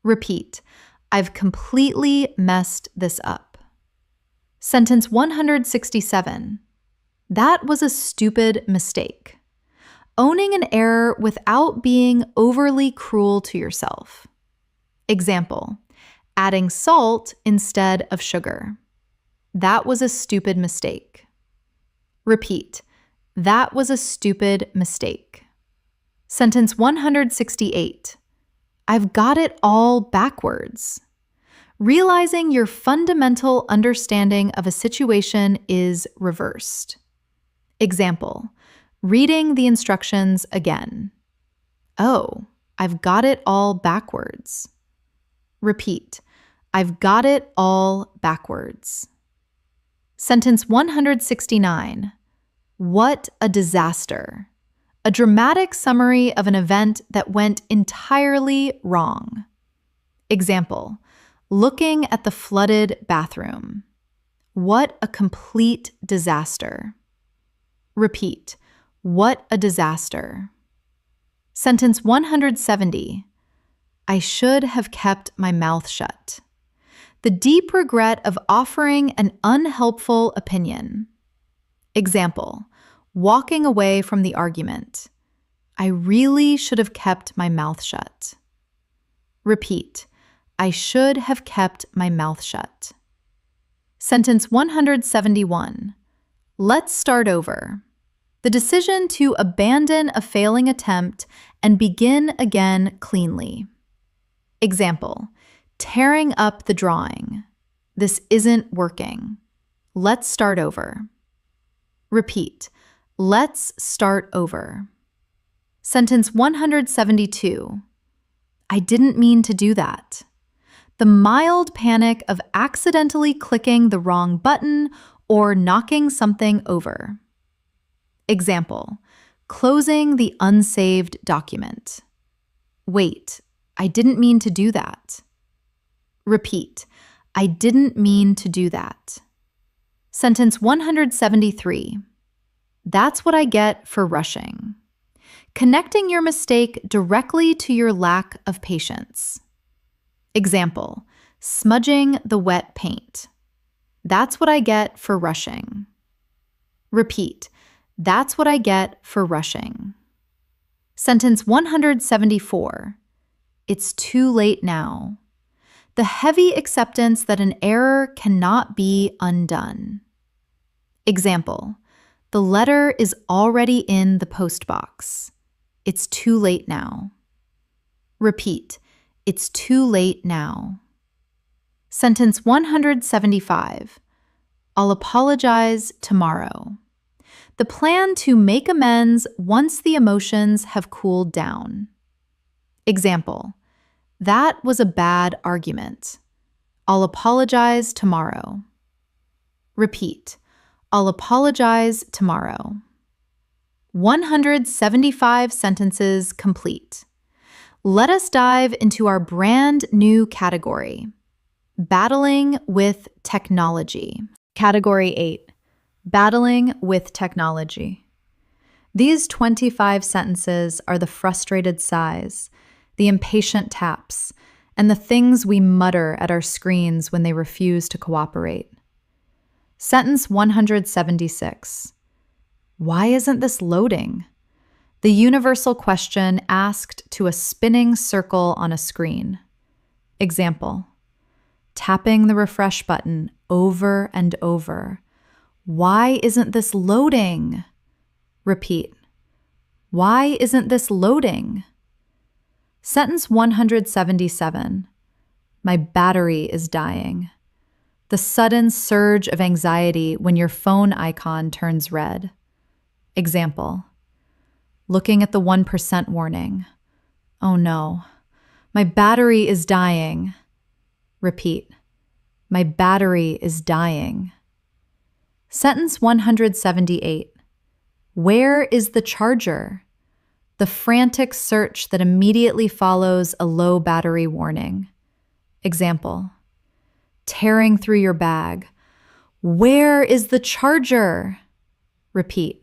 Repeat, I've completely messed this up. Sentence 167. That was a stupid mistake. Owning an error without being overly cruel to yourself. Example, adding salt instead of sugar. That was a stupid mistake. Repeat, that was a stupid mistake. Sentence 168. I've got it all backwards. Realizing your fundamental understanding of a situation is reversed. Example, reading the instructions again. Oh, I've got it all backwards. Repeat, I've got it all backwards. Sentence 169. What a disaster. A dramatic summary of an event that went entirely wrong. Example, looking at the flooded bathroom. What a complete disaster. Repeat, what a disaster. Sentence 170. I should have kept my mouth shut. The deep regret of offering an unhelpful opinion. Example, walking away from the argument. I really should have kept my mouth shut. Repeat, I should have kept my mouth shut. Sentence 171. Let's start over. The decision to abandon a failing attempt and begin again cleanly. Example, tearing up the drawing. This isn't working. Let's start over. Repeat, let's start over. Sentence 172. I didn't mean to do that. The mild panic of accidentally clicking the wrong button or knocking something over. Example, closing the unsaved document. Wait, I didn't mean to do that. Repeat, I didn't mean to do that. Sentence 173. That's what I get for rushing. Connecting your mistake directly to your lack of patience. Example, smudging the wet paint. That's what I get for rushing. Repeat, that's what I get for rushing. Sentence 174. It's too late now. the heavy acceptance that an error cannot be undone. Example, the letter is already in the postbox. It's too late now. Repeat, it's too late now. Sentence 175. I'll apologize tomorrow. The plan to make amends once the emotions have cooled down. Example, that was a bad argument. I'll apologize tomorrow. Repeat, I'll apologize tomorrow. 175 sentences complete. Let us dive into our brand new category, battling with technology. Category 8, battling with technology. These 25 sentences are the frustrated sighs, the impatient taps, and the things we mutter at our screens when they refuse to cooperate. Sentence 176. Why isn't this loading? The universal question asked to a spinning circle on a screen. Example, tapping the refresh button over and over. Why isn't this loading? Repeat, why isn't this loading? Sentence 177. My battery is dying. The sudden surge of anxiety when your phone icon turns red. Example, looking at the 1% warning. Oh no, my battery is dying. Repeat, my battery is dying. Sentence 178. Where is the charger? The frantic search that immediately follows a low battery warning. Example, tearing through your bag. Where is the charger? Repeat,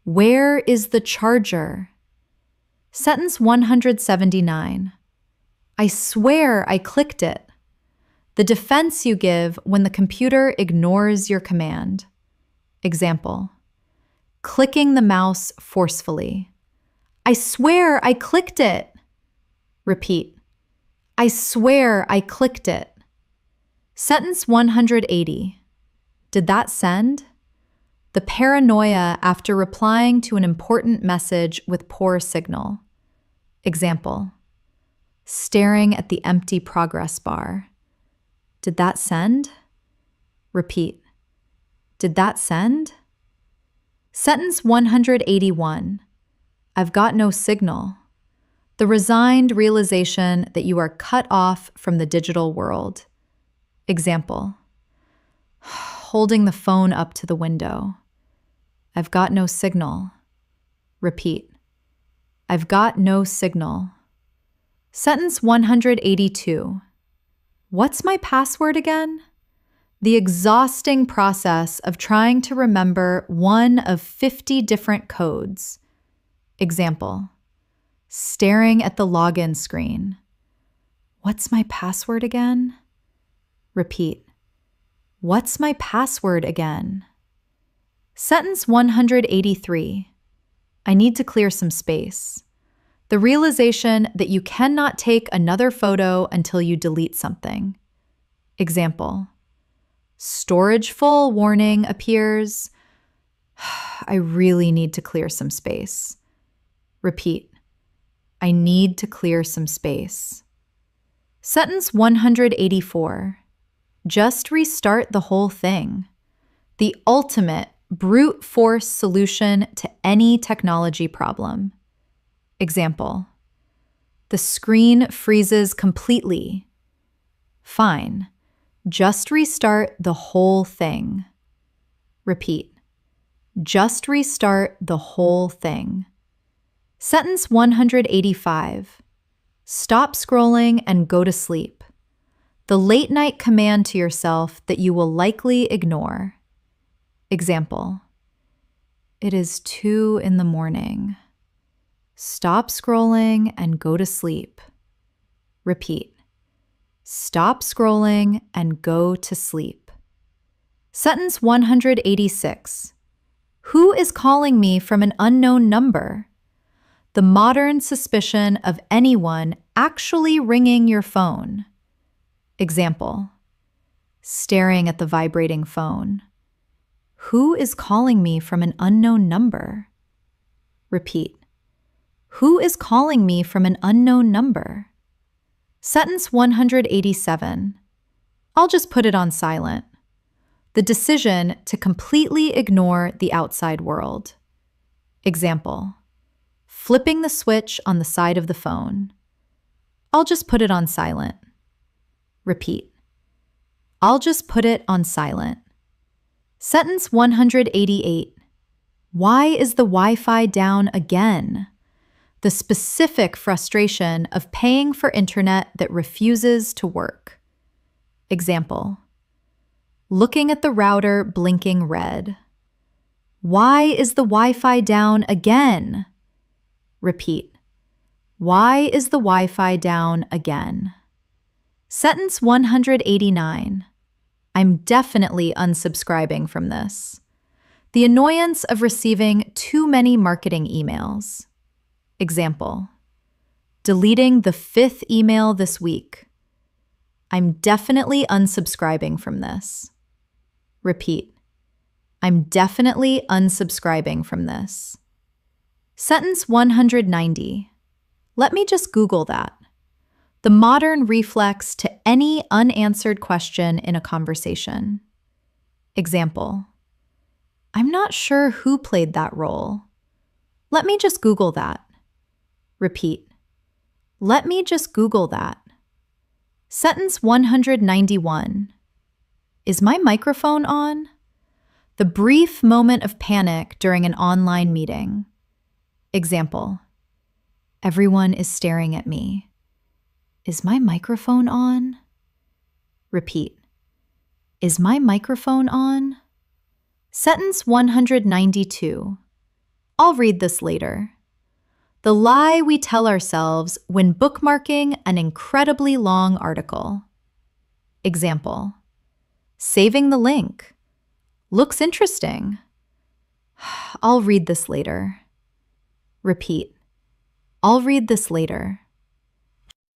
where is the charger? Sentence 179. I swear I clicked it. The defense you give when the computer ignores your command. Example, clicking the mouse forcefully. I swear I clicked it. Repeat, I swear I clicked it. Sentence 180. Did that send? The paranoia after replying to an important message with poor signal. Example, staring at the empty progress bar. Did that send? Repeat, did that send? Sentence 181. I've got no signal. The resigned realization that you are cut off from the digital world. Example, holding the phone up to the window. I've got no signal. Repeat, I've got no signal. Sentence 182. What's my password again? The exhausting process of trying to remember one of 50 different codes. Example, staring at the login screen. What's my password again? Repeat, what's my password again? Sentence 183. I need to clear some space. The realization that you cannot take another photo until you delete something. Example, storage full warning appears. I really need to clear some space. Repeat, I need to clear some space. Sentence 184. Just restart the whole thing. The ultimate brute force solution to any technology problem. Example, the screen freezes completely. Fine, just restart the whole thing. Repeat, just restart the whole thing. Sentence 185. Stop scrolling and go to sleep. The late night command to yourself that you will likely ignore. Example, it is 2 a.m. Stop scrolling and go to sleep. Repeat, stop scrolling and go to sleep. Sentence 186. Who is calling me from an unknown number? The modern suspicion of anyone actually ringing your phone. Example: staring at the vibrating phone. Who is calling me from an unknown number? Repeat. Who is calling me from an unknown number? Sentence 187. I'll just put it on silent. The decision to completely ignore the outside world. Example: flipping the switch on the side of the phone. I'll just put it on silent. Repeat. I'll just put it on silent. Sentence 188. Why is the Wi-Fi down again? The specific frustration of paying for internet that refuses to work. Example: looking at the router blinking red. Why is the Wi-Fi down again? Repeat. Why is the Wi-Fi down again? Sentence 189. I'm definitely unsubscribing from this. The annoyance of receiving too many marketing emails. Example: deleting the 5th email this week. I'm definitely unsubscribing from this. Repeat. I'm definitely unsubscribing from this. Sentence 190. Let me just Google that. The modern reflex to any unanswered question in a conversation. Example: I'm not sure who played that role. Let me just Google that. Repeat. Let me just Google that. Sentence 191. Is my microphone on? The brief moment of panic during an online meeting. Example: everyone is staring at me. Is my microphone on? Repeat. Is my microphone on? Sentence 192. I'll read this later. The lie we tell ourselves when bookmarking an incredibly long article. Example: saving the link. Looks interesting. I'll read this later. Repeat. I'll read this later.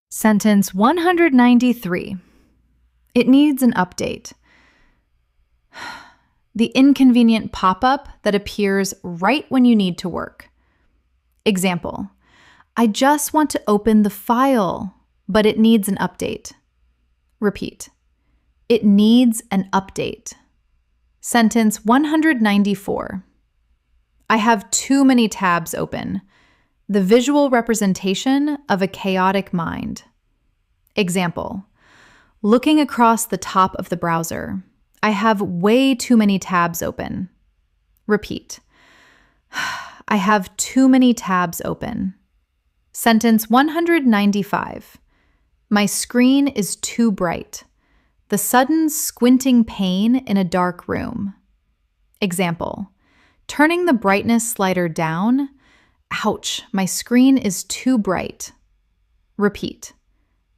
Sentence 193. It needs an update. The inconvenient pop-up that appears right when you need to work. Example: I just want to open the file, but it needs an update. Repeat. It needs an update. Sentence 194. I have too many tabs open. The visual representation of a chaotic mind. Example: looking across the top of the browser. I have way too many tabs open. Repeat. I have too many tabs open. Sentence 195. My screen is too bright. The sudden squinting pain in a dark room. Example: turning the brightness slider down. Ouch, my screen is too bright. Repeat.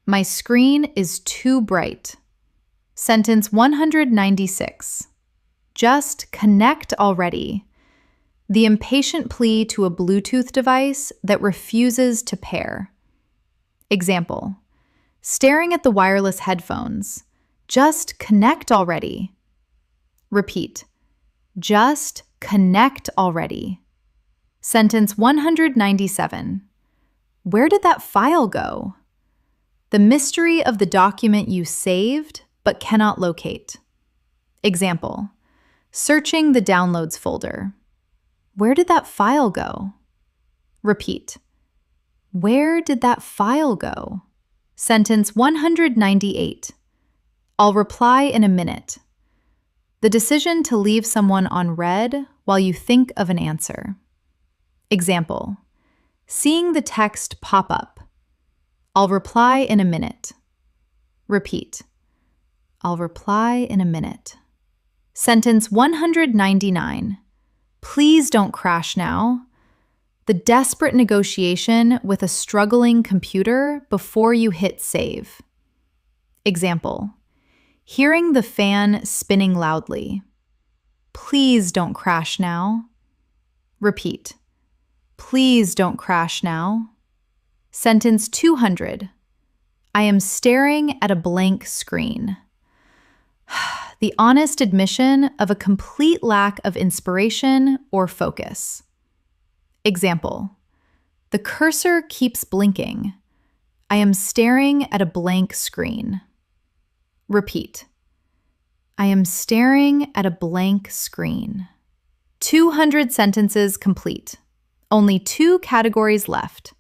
My screen is too bright. Sentence 196. Just connect already. The impatient plea to a Bluetooth device that refuses to pair. Example: staring at the wireless headphones. Just connect already. Repeat. Just connect already. Sentence 197. Where did that file go? The mystery of the document you saved but cannot locate. Example: searching the downloads folder. Where did that file go? Repeat. Where did that file go? Sentence 198. I'll reply in a minute. The decision to leave someone on read while you think of an answer. Example: seeing the text pop up. I'll reply in a minute. Repeat. I'll reply in a minute. Sentence 199. Please don't crash now. The desperate negotiation with a struggling computer before you hit save. Example: hearing the fan spinning loudly. Please don't crash now. Repeat. Please don't crash now. Sentence 200. I am staring at a blank screen. The honest admission of a complete lack of inspiration or focus. Example: the cursor keeps blinking. I am staring at a blank screen. Repeat. I am staring at a blank screen. 200 sentences complete. Only 2 categories left.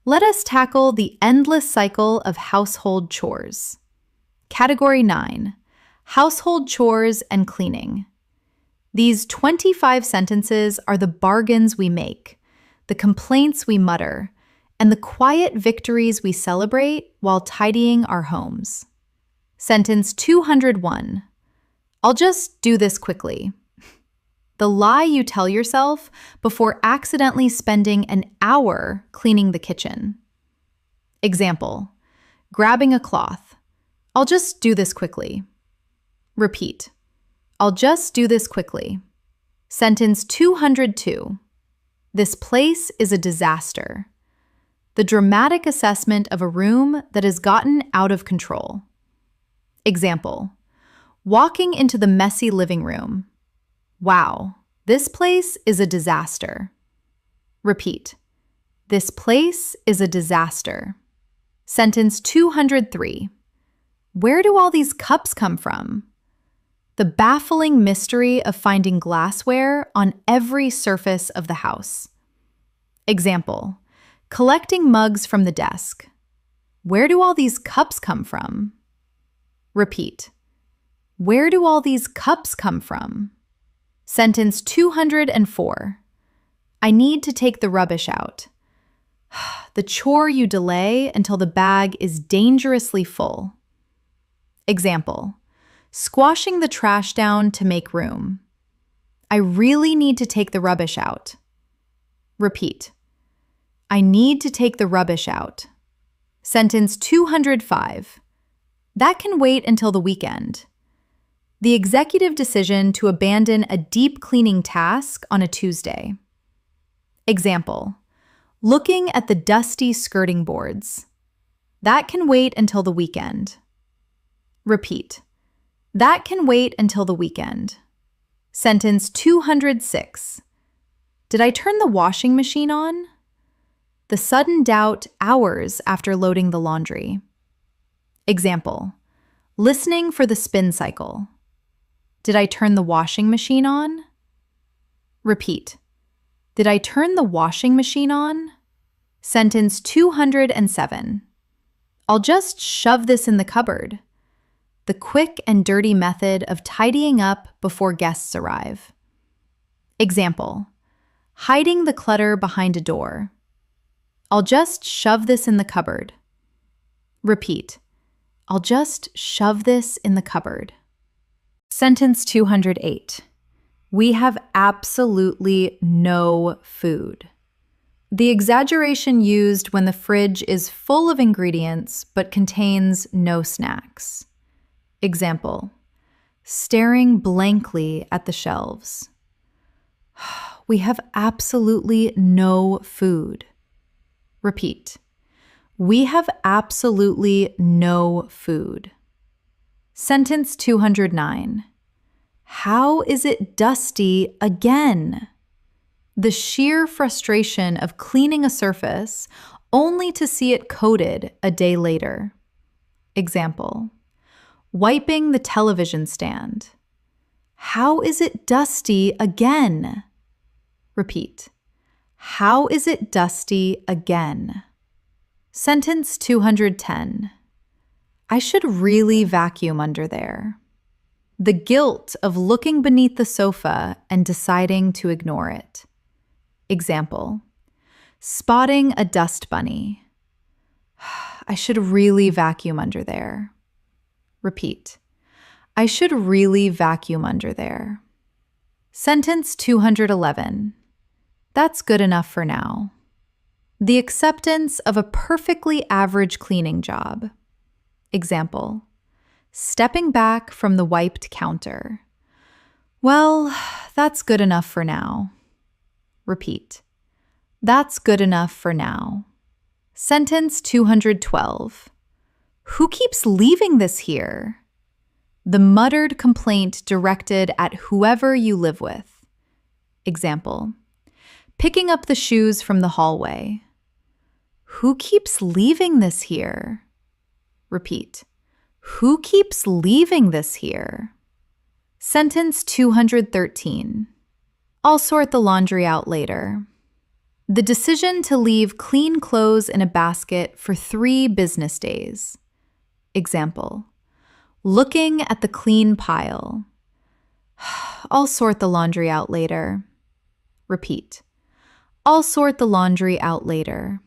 Let us tackle the endless cycle of household chores. Category 9. Household chores and cleaning. These 25 sentences are the bargains we make, the complaints we mutter, and the quiet victories we celebrate while tidying our homes. Sentence 201. I'll just do this quickly. The lie you tell yourself before accidentally spending an hour cleaning the kitchen. Example: grabbing a cloth. I'll just do this quickly. Repeat. I'll just do this quickly. Sentence 202. This place is a disaster. The dramatic assessment of a room that has gotten out of control. Example: walking into the messy living room. Wow, this place is a disaster. Repeat. This place is a disaster. Sentence 203. Where do all these cups come from? The baffling mystery of finding glassware on every surface of the house. Example: collecting mugs from the desk. Where do all these cups come from? Repeat. Where do all these cups come from? Sentence 204. I need to take the rubbish out. The chore you delay until the bag is dangerously full. Example: squashing the trash down to make room. I really need to take the rubbish out. Repeat. I need to take the rubbish out. Sentence 205. That can wait until the weekend. The executive decision to abandon a deep cleaning task on a Tuesday. Example: looking at the dusty skirting boards. That can wait until the weekend. Repeat. That can wait until the weekend. Sentence 206. Did I turn the washing machine on? The sudden doubt hours after loading the laundry. Example: listening for the spin cycle. Did I turn the washing machine on? Repeat. Did I turn the washing machine on? Sentence 207. I'll just shove this in the cupboard. The quick and dirty method of tidying up before guests arrive. Example: hiding the clutter behind a door. I'll just shove this in the cupboard. Repeat. I'll just shove this in the cupboard. Sentence 208. We have absolutely no food. The exaggeration used when the fridge is full of ingredients but contains no snacks. Example: staring blankly at the shelves. We have absolutely no food. Repeat. We have absolutely no food. Sentence 209. How is it dusty again? The sheer frustration of cleaning a surface only to see it coated a day later. Example: wiping the television stand. How is it dusty again? Repeat. How is it dusty again? Sentence 210. I should really vacuum under there. The guilt of looking beneath the sofa and deciding to ignore it. Example: spotting a dust bunny. I should really vacuum under there. Repeat. I should really vacuum under there. Sentence 211. That's good enough for now. The acceptance of a perfectly average cleaning job. Example: stepping back from the wiped counter. Well, that's good enough for now. Repeat. That's good enough for now. Sentence 212. Who keeps leaving this here? The muttered complaint directed at whoever you live with. Example: picking up the shoes from the hallway. Who keeps leaving this here? Repeat. Who keeps leaving this here? Sentence 213. I'll sort the laundry out later. The decision to leave clean clothes in a basket for 3 business days. Example: looking at the clean pile. I'll sort the laundry out later. Repeat. I'll sort the laundry out later.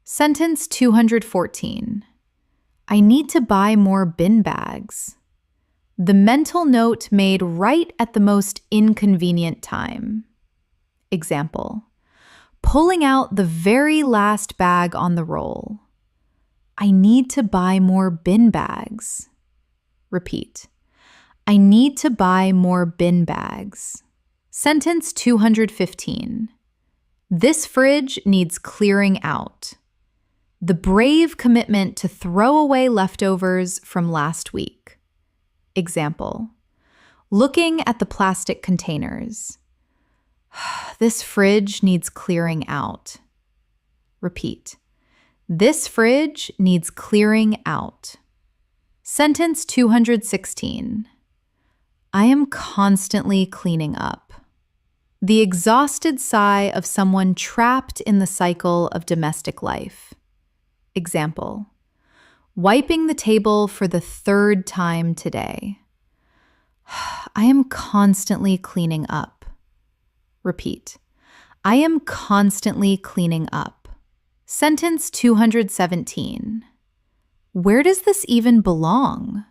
Sentence 214. I need to buy more bin bags. The mental note made right at the most inconvenient time. Example: pulling out the very last bag on the roll. I need to buy more bin bags. Repeat. I need to buy more bin bags. Sentence 215. This fridge needs clearing out. The brave commitment to throw away leftovers from last week. Example: looking at the plastic containers. This fridge needs clearing out. Repeat. This fridge needs clearing out. Sentence 216. I am constantly cleaning up. The exhausted sigh of someone trapped in the cycle of domestic life. Example: wiping the table for the 3rd time today. I am constantly cleaning up. Repeat. I am constantly cleaning up. Sentence 217. Where does this even belong?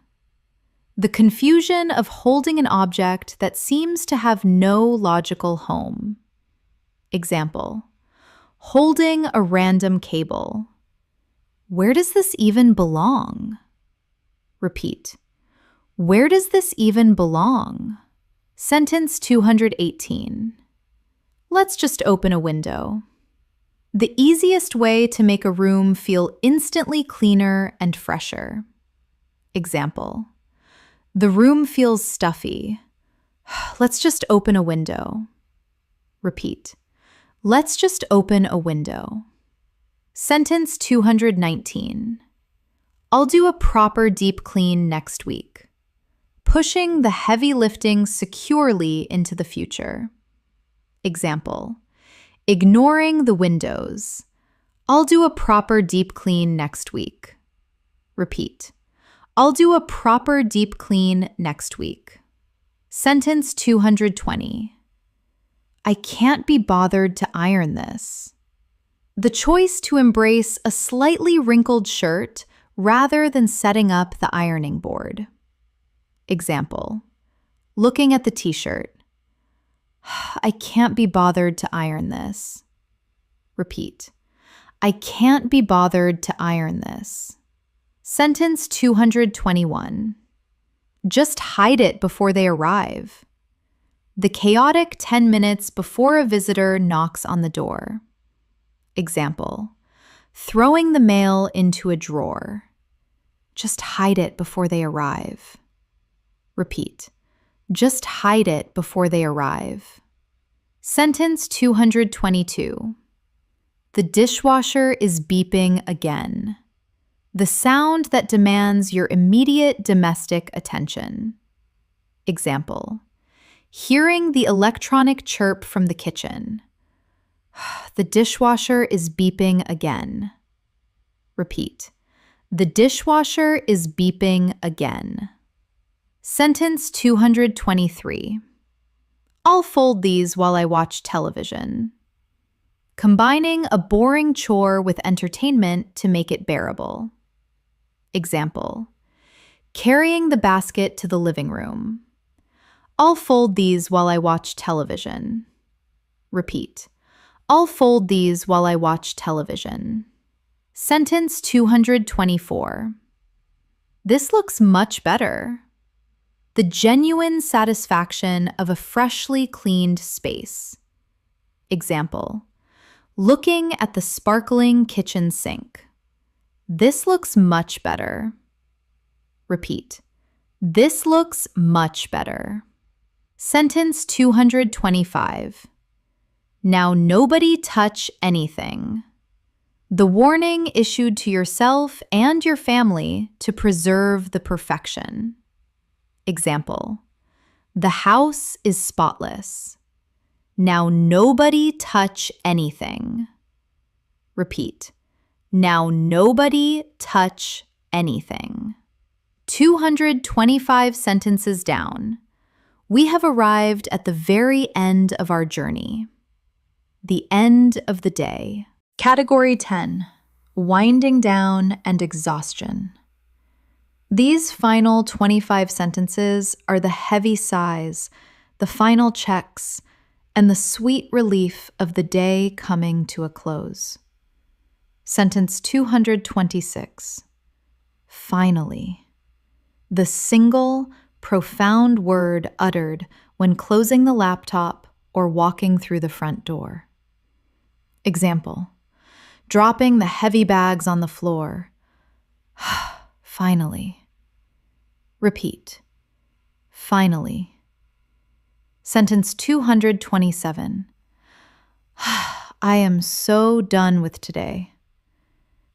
The confusion of holding an object that seems to have no logical home. Example: holding a random cable. Where does this even belong? Repeat. Where does this even belong? Sentence 218. Let's just open a window. The easiest way to make a room feel instantly cleaner and fresher. Example: the room feels stuffy. Let's just open a window. Repeat. Let's just open a window. Sentence 219. I'll do a proper deep clean next week. Pushing the heavy lifting securely into the future. Example: ignoring the windows. I'll do a proper deep clean next week. Repeat. I'll do a proper deep clean next week. Sentence 220. I can't be bothered to iron this. The choice to embrace a slightly wrinkled shirt rather than setting up the ironing board. Example: looking at the t-shirt. I can't be bothered to iron this. Repeat. I can't be bothered to iron this. Sentence 221. Just hide it before they arrive. The chaotic 10 minutes before a visitor knocks on the door. Example: throwing the mail into a drawer. Just hide it before they arrive. Repeat. Just hide it before they arrive. Sentence 222. The dishwasher is beeping again. The sound that demands your immediate domestic attention. Example: hearing the electronic chirp from the kitchen. The dishwasher is beeping again. Repeat. The dishwasher is beeping again. Sentence 223. I'll fold these while I watch television. Combining a boring chore with entertainment to make it bearable. Example: carrying the basket to the living room. I'll fold these while I watch television. Repeat. I'll fold these while I watch television. Sentence 224. This looks much better. The genuine satisfaction of a freshly cleaned space. Example: looking at the sparkling kitchen sink. This looks much better. Repeat. This looks much better. Sentence 225. Now nobody touch anything. The warning issued to yourself and your family to preserve the perfection. Example. The house is spotless. Now nobody touch anything. Repeat. Now nobody touch anything. 225 sentences down. We have arrived at the very end of our journey. The end of the day. Category 10. Winding down and exhaustion. These final 25 sentences are the heavy sighs, the final checks, and the sweet relief of the day coming to a close. Sentence 226. Finally. The single, profound word uttered when closing the laptop or walking through the front door. Example. Dropping the heavy bags on the floor. Finally. Repeat. Finally. Sentence 227. I am so done with today.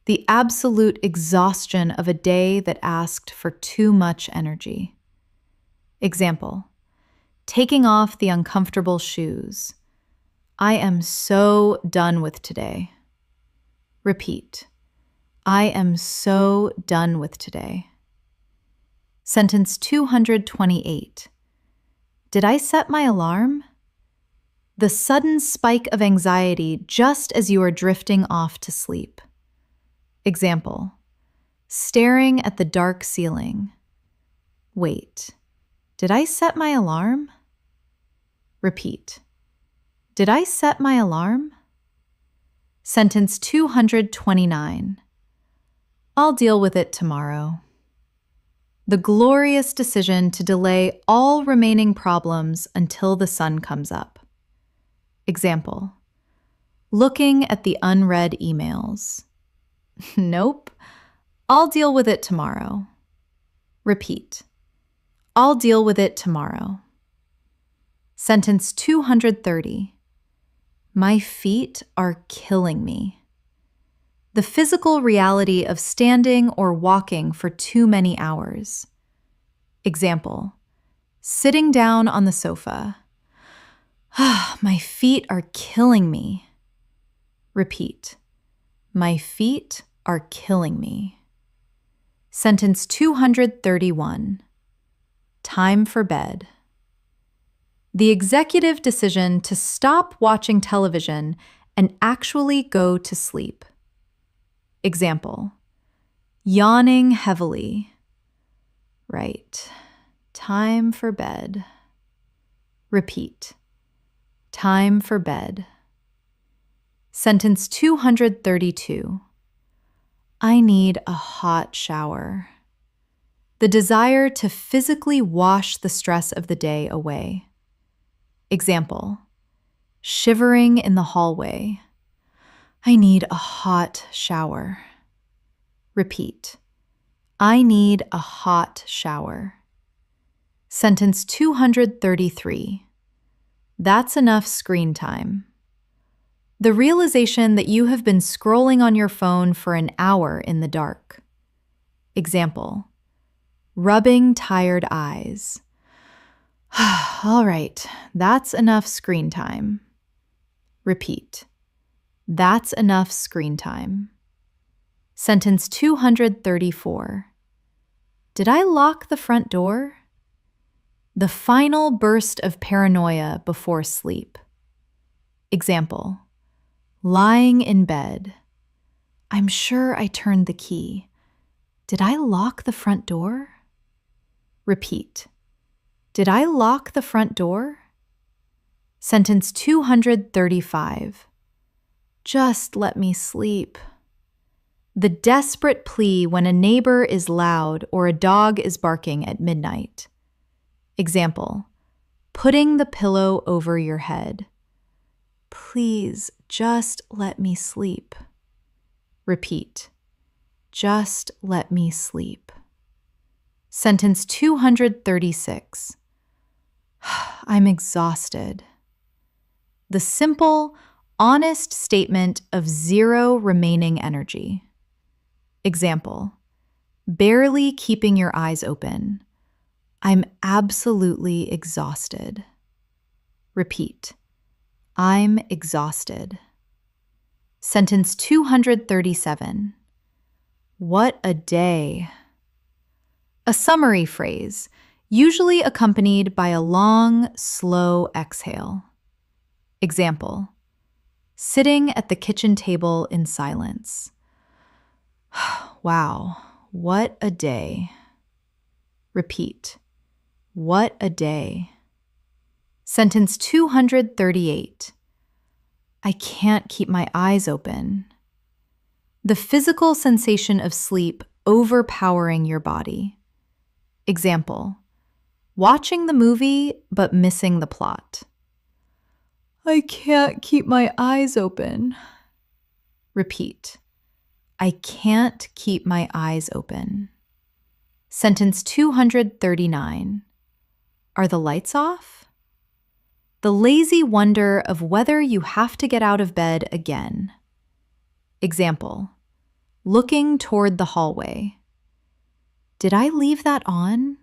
The absolute exhaustion of a day that asked for too much energy. Example. Taking off the uncomfortable shoes. I am so done with today. Repeat. I am so done with today. Sentence 228. Did I set my alarm? The sudden spike of anxiety just as you are drifting off to sleep. Example. Staring at the dark ceiling. Wait, did I set my alarm? Repeat. Did I set my alarm? Sentence 229. I'll deal with it tomorrow. The glorious decision to delay all remaining problems until the sun comes up. Example. Looking at the unread emails. Nope. I'll deal with it tomorrow. Repeat. I'll deal with it tomorrow. Sentence 230. My feet are killing me. The physical reality of standing or walking for too many hours. Example. Sitting down on the sofa. My feet are killing me. Repeat. My feet are killing me. Sentence 231. Time for bed. The executive decision to stop watching television and actually go to sleep. Example. Yawning heavily. Right. Time for bed. Repeat. Time for bed. Sentence 232. I need a hot shower. The desire to physically wash the stress of the day away. Example. Shivering in the hallway. I need a hot shower. Repeat. I need a hot shower. Sentence 233. That's enough screen time. The realization that you have been scrolling on your phone for an hour in the dark. Example. Rubbing tired eyes. All right, that's enough screen time. Repeat. That's enough screen time. Sentence 234. Did I lock the front door? The final burst of paranoia before sleep. Example. Lying in bed. I'm sure I turned the key. Did I lock the front door? Repeat. Did I lock the front door? Sentence 235. Just let me sleep. The desperate plea when a neighbor is loud or a dog is barking at midnight. Example. Putting the pillow over your head. Please just let me sleep. Repeat. Just let me sleep. Sentence 236. I'm exhausted. The simple, honest statement of zero remaining energy. Example, barely keeping your eyes open. I'm absolutely exhausted. Repeat, I'm exhausted. Sentence 237. What a day. A summary phrase, usually accompanied by a long, slow exhale. Example, sitting at the kitchen table in silence. Wow, what a day. Repeat, what a day. Sentence 238. I can't keep my eyes open. The physical sensation of sleep overpowering your body. Example, watching the movie but missing the plot. I can't keep my eyes open. Repeat, I can't keep my eyes open. Sentence 239. Are the lights off? The lazy wonder of whether you have to get out of bed again. Example, looking toward the hallway. Did I leave that on?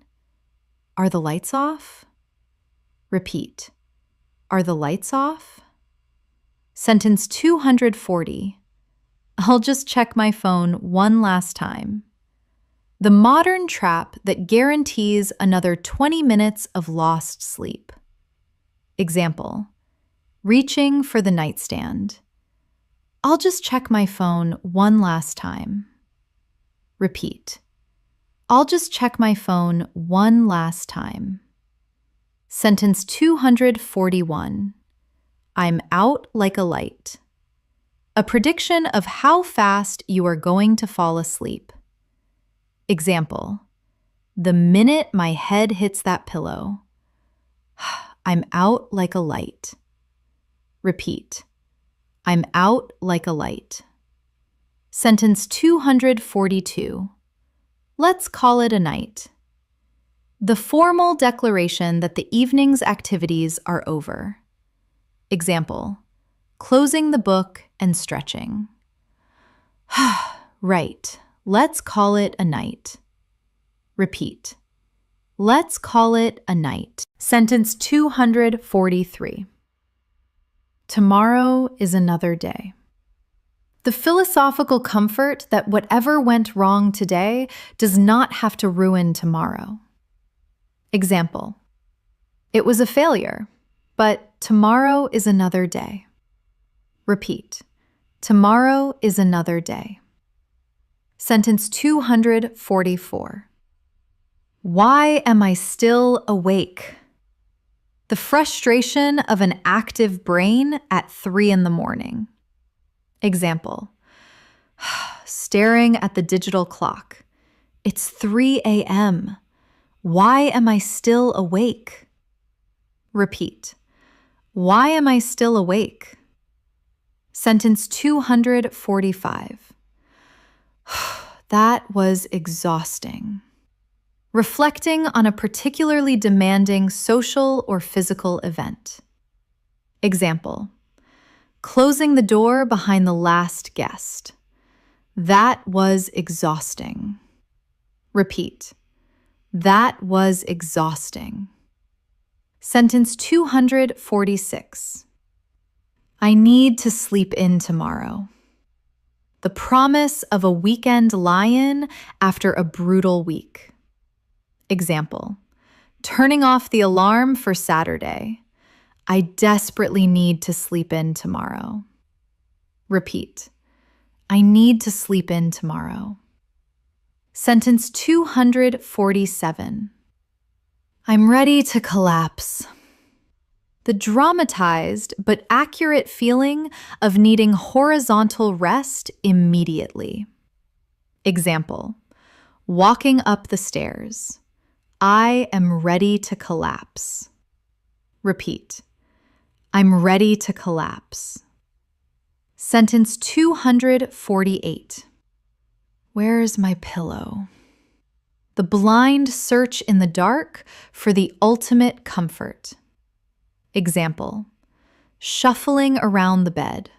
Are the lights off? Repeat, are the lights off? Sentence 240. I'll just check my phone one last time. The modern trap that guarantees another 20 minutes of lost sleep. Example, reaching for the nightstand. I'll just check my phone one last time. Repeat, I'll just check my phone one last time. Sentence 241. I'm out like a light. A prediction of how fast you are going to fall asleep. Example, the minute my head hits that pillow, I'm out like a light. Repeat, I'm out like a light. Sentence 242. Let's call it a night. The formal declaration that the evening's activities are over. Example, closing the book and stretching. Right, let's call it a night. Repeat, let's call it a night. Sentence 243. Tomorrow is another day. The philosophical comfort that whatever went wrong today does not have to ruin tomorrow. Example, it was a failure, but tomorrow is another day. Repeat, tomorrow is another day. Sentence 244. Why am I still awake? The frustration of an active brain at 3 a.m. Example, staring at the digital clock. It's 3 a.m. Why am I still awake? Repeat, why am I still awake? Sentence 245. That was exhausting. Reflecting on a particularly demanding social or physical event. Example, closing the door behind the last guest. That was exhausting. Repeat, that was exhausting. Sentence 246. I need to sleep in tomorrow. The promise of a weekend lie-in after a brutal week. Example, turning off the alarm for Saturday. I desperately need to sleep in tomorrow. Repeat, I need to sleep in tomorrow. Sentence 247. I'm ready to collapse. The dramatized but accurate feeling of needing horizontal rest immediately. Example, walking up the stairs. I am ready to collapse. Repeat, I'm ready to collapse. Sentence 248. Where's my pillow? The blind search in the dark for the ultimate comfort. Example, shuffling around the bed.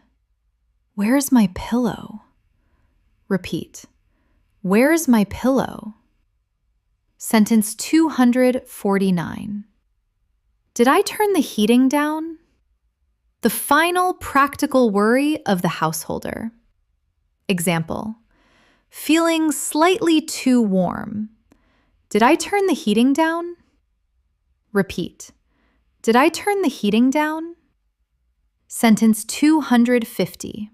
Where's my pillow? Repeat, where's my pillow? Sentence 249. Did I turn the heating down? The final practical worry of the householder. Example, feeling slightly too warm. Did I turn the heating down? Repeat, did I turn the heating down? Sentence 250.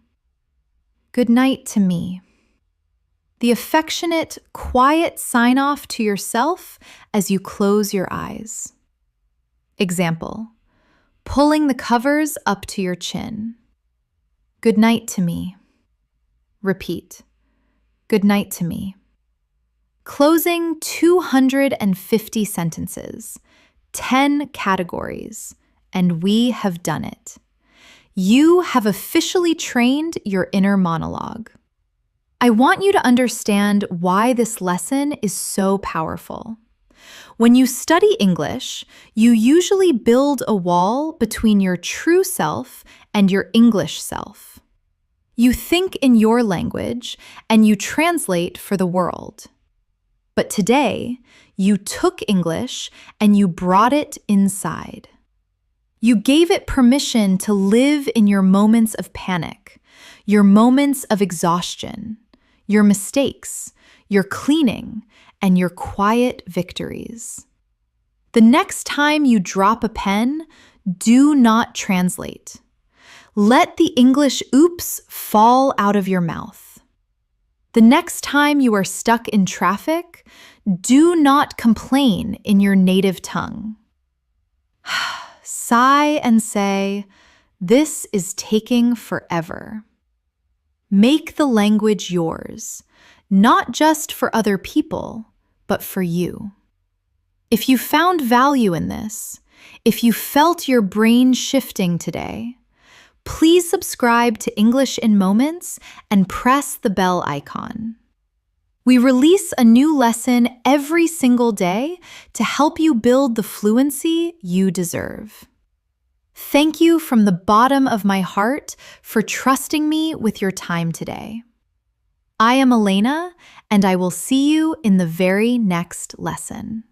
Good night to me. The affectionate, quiet sign-off to yourself as you close your eyes. Example, pulling the covers up to your chin. Good night to me. Repeat, good night to me. Closing 250 sentences, 10 categories, and we have done it. You have officially trained your inner monologue. I want you to understand why this lesson is so powerful. When you study English, you usually build a wall between your true self and your English self. You think in your language and you translate for the world. But today, you took English and you brought it inside. You gave it permission to live in your moments of panic, your moments of exhaustion, your mistakes, your cleaning, and your quiet victories. The next time you drop a pen, do not translate. Let the English oops fall out of your mouth. The next time you are stuck in traffic, do not complain in your native tongue. Sigh and say, "This is taking forever." Make the language yours, not just for other people, but for you. If you found value in this, if you felt your brain shifting today, please subscribe to English in Moments and press the bell icon. We release a new lesson every single day to help you build the fluency you deserve. Thank you from the bottom of my heart for trusting me with your time today. I am Elena, and I will see you in the very next lesson.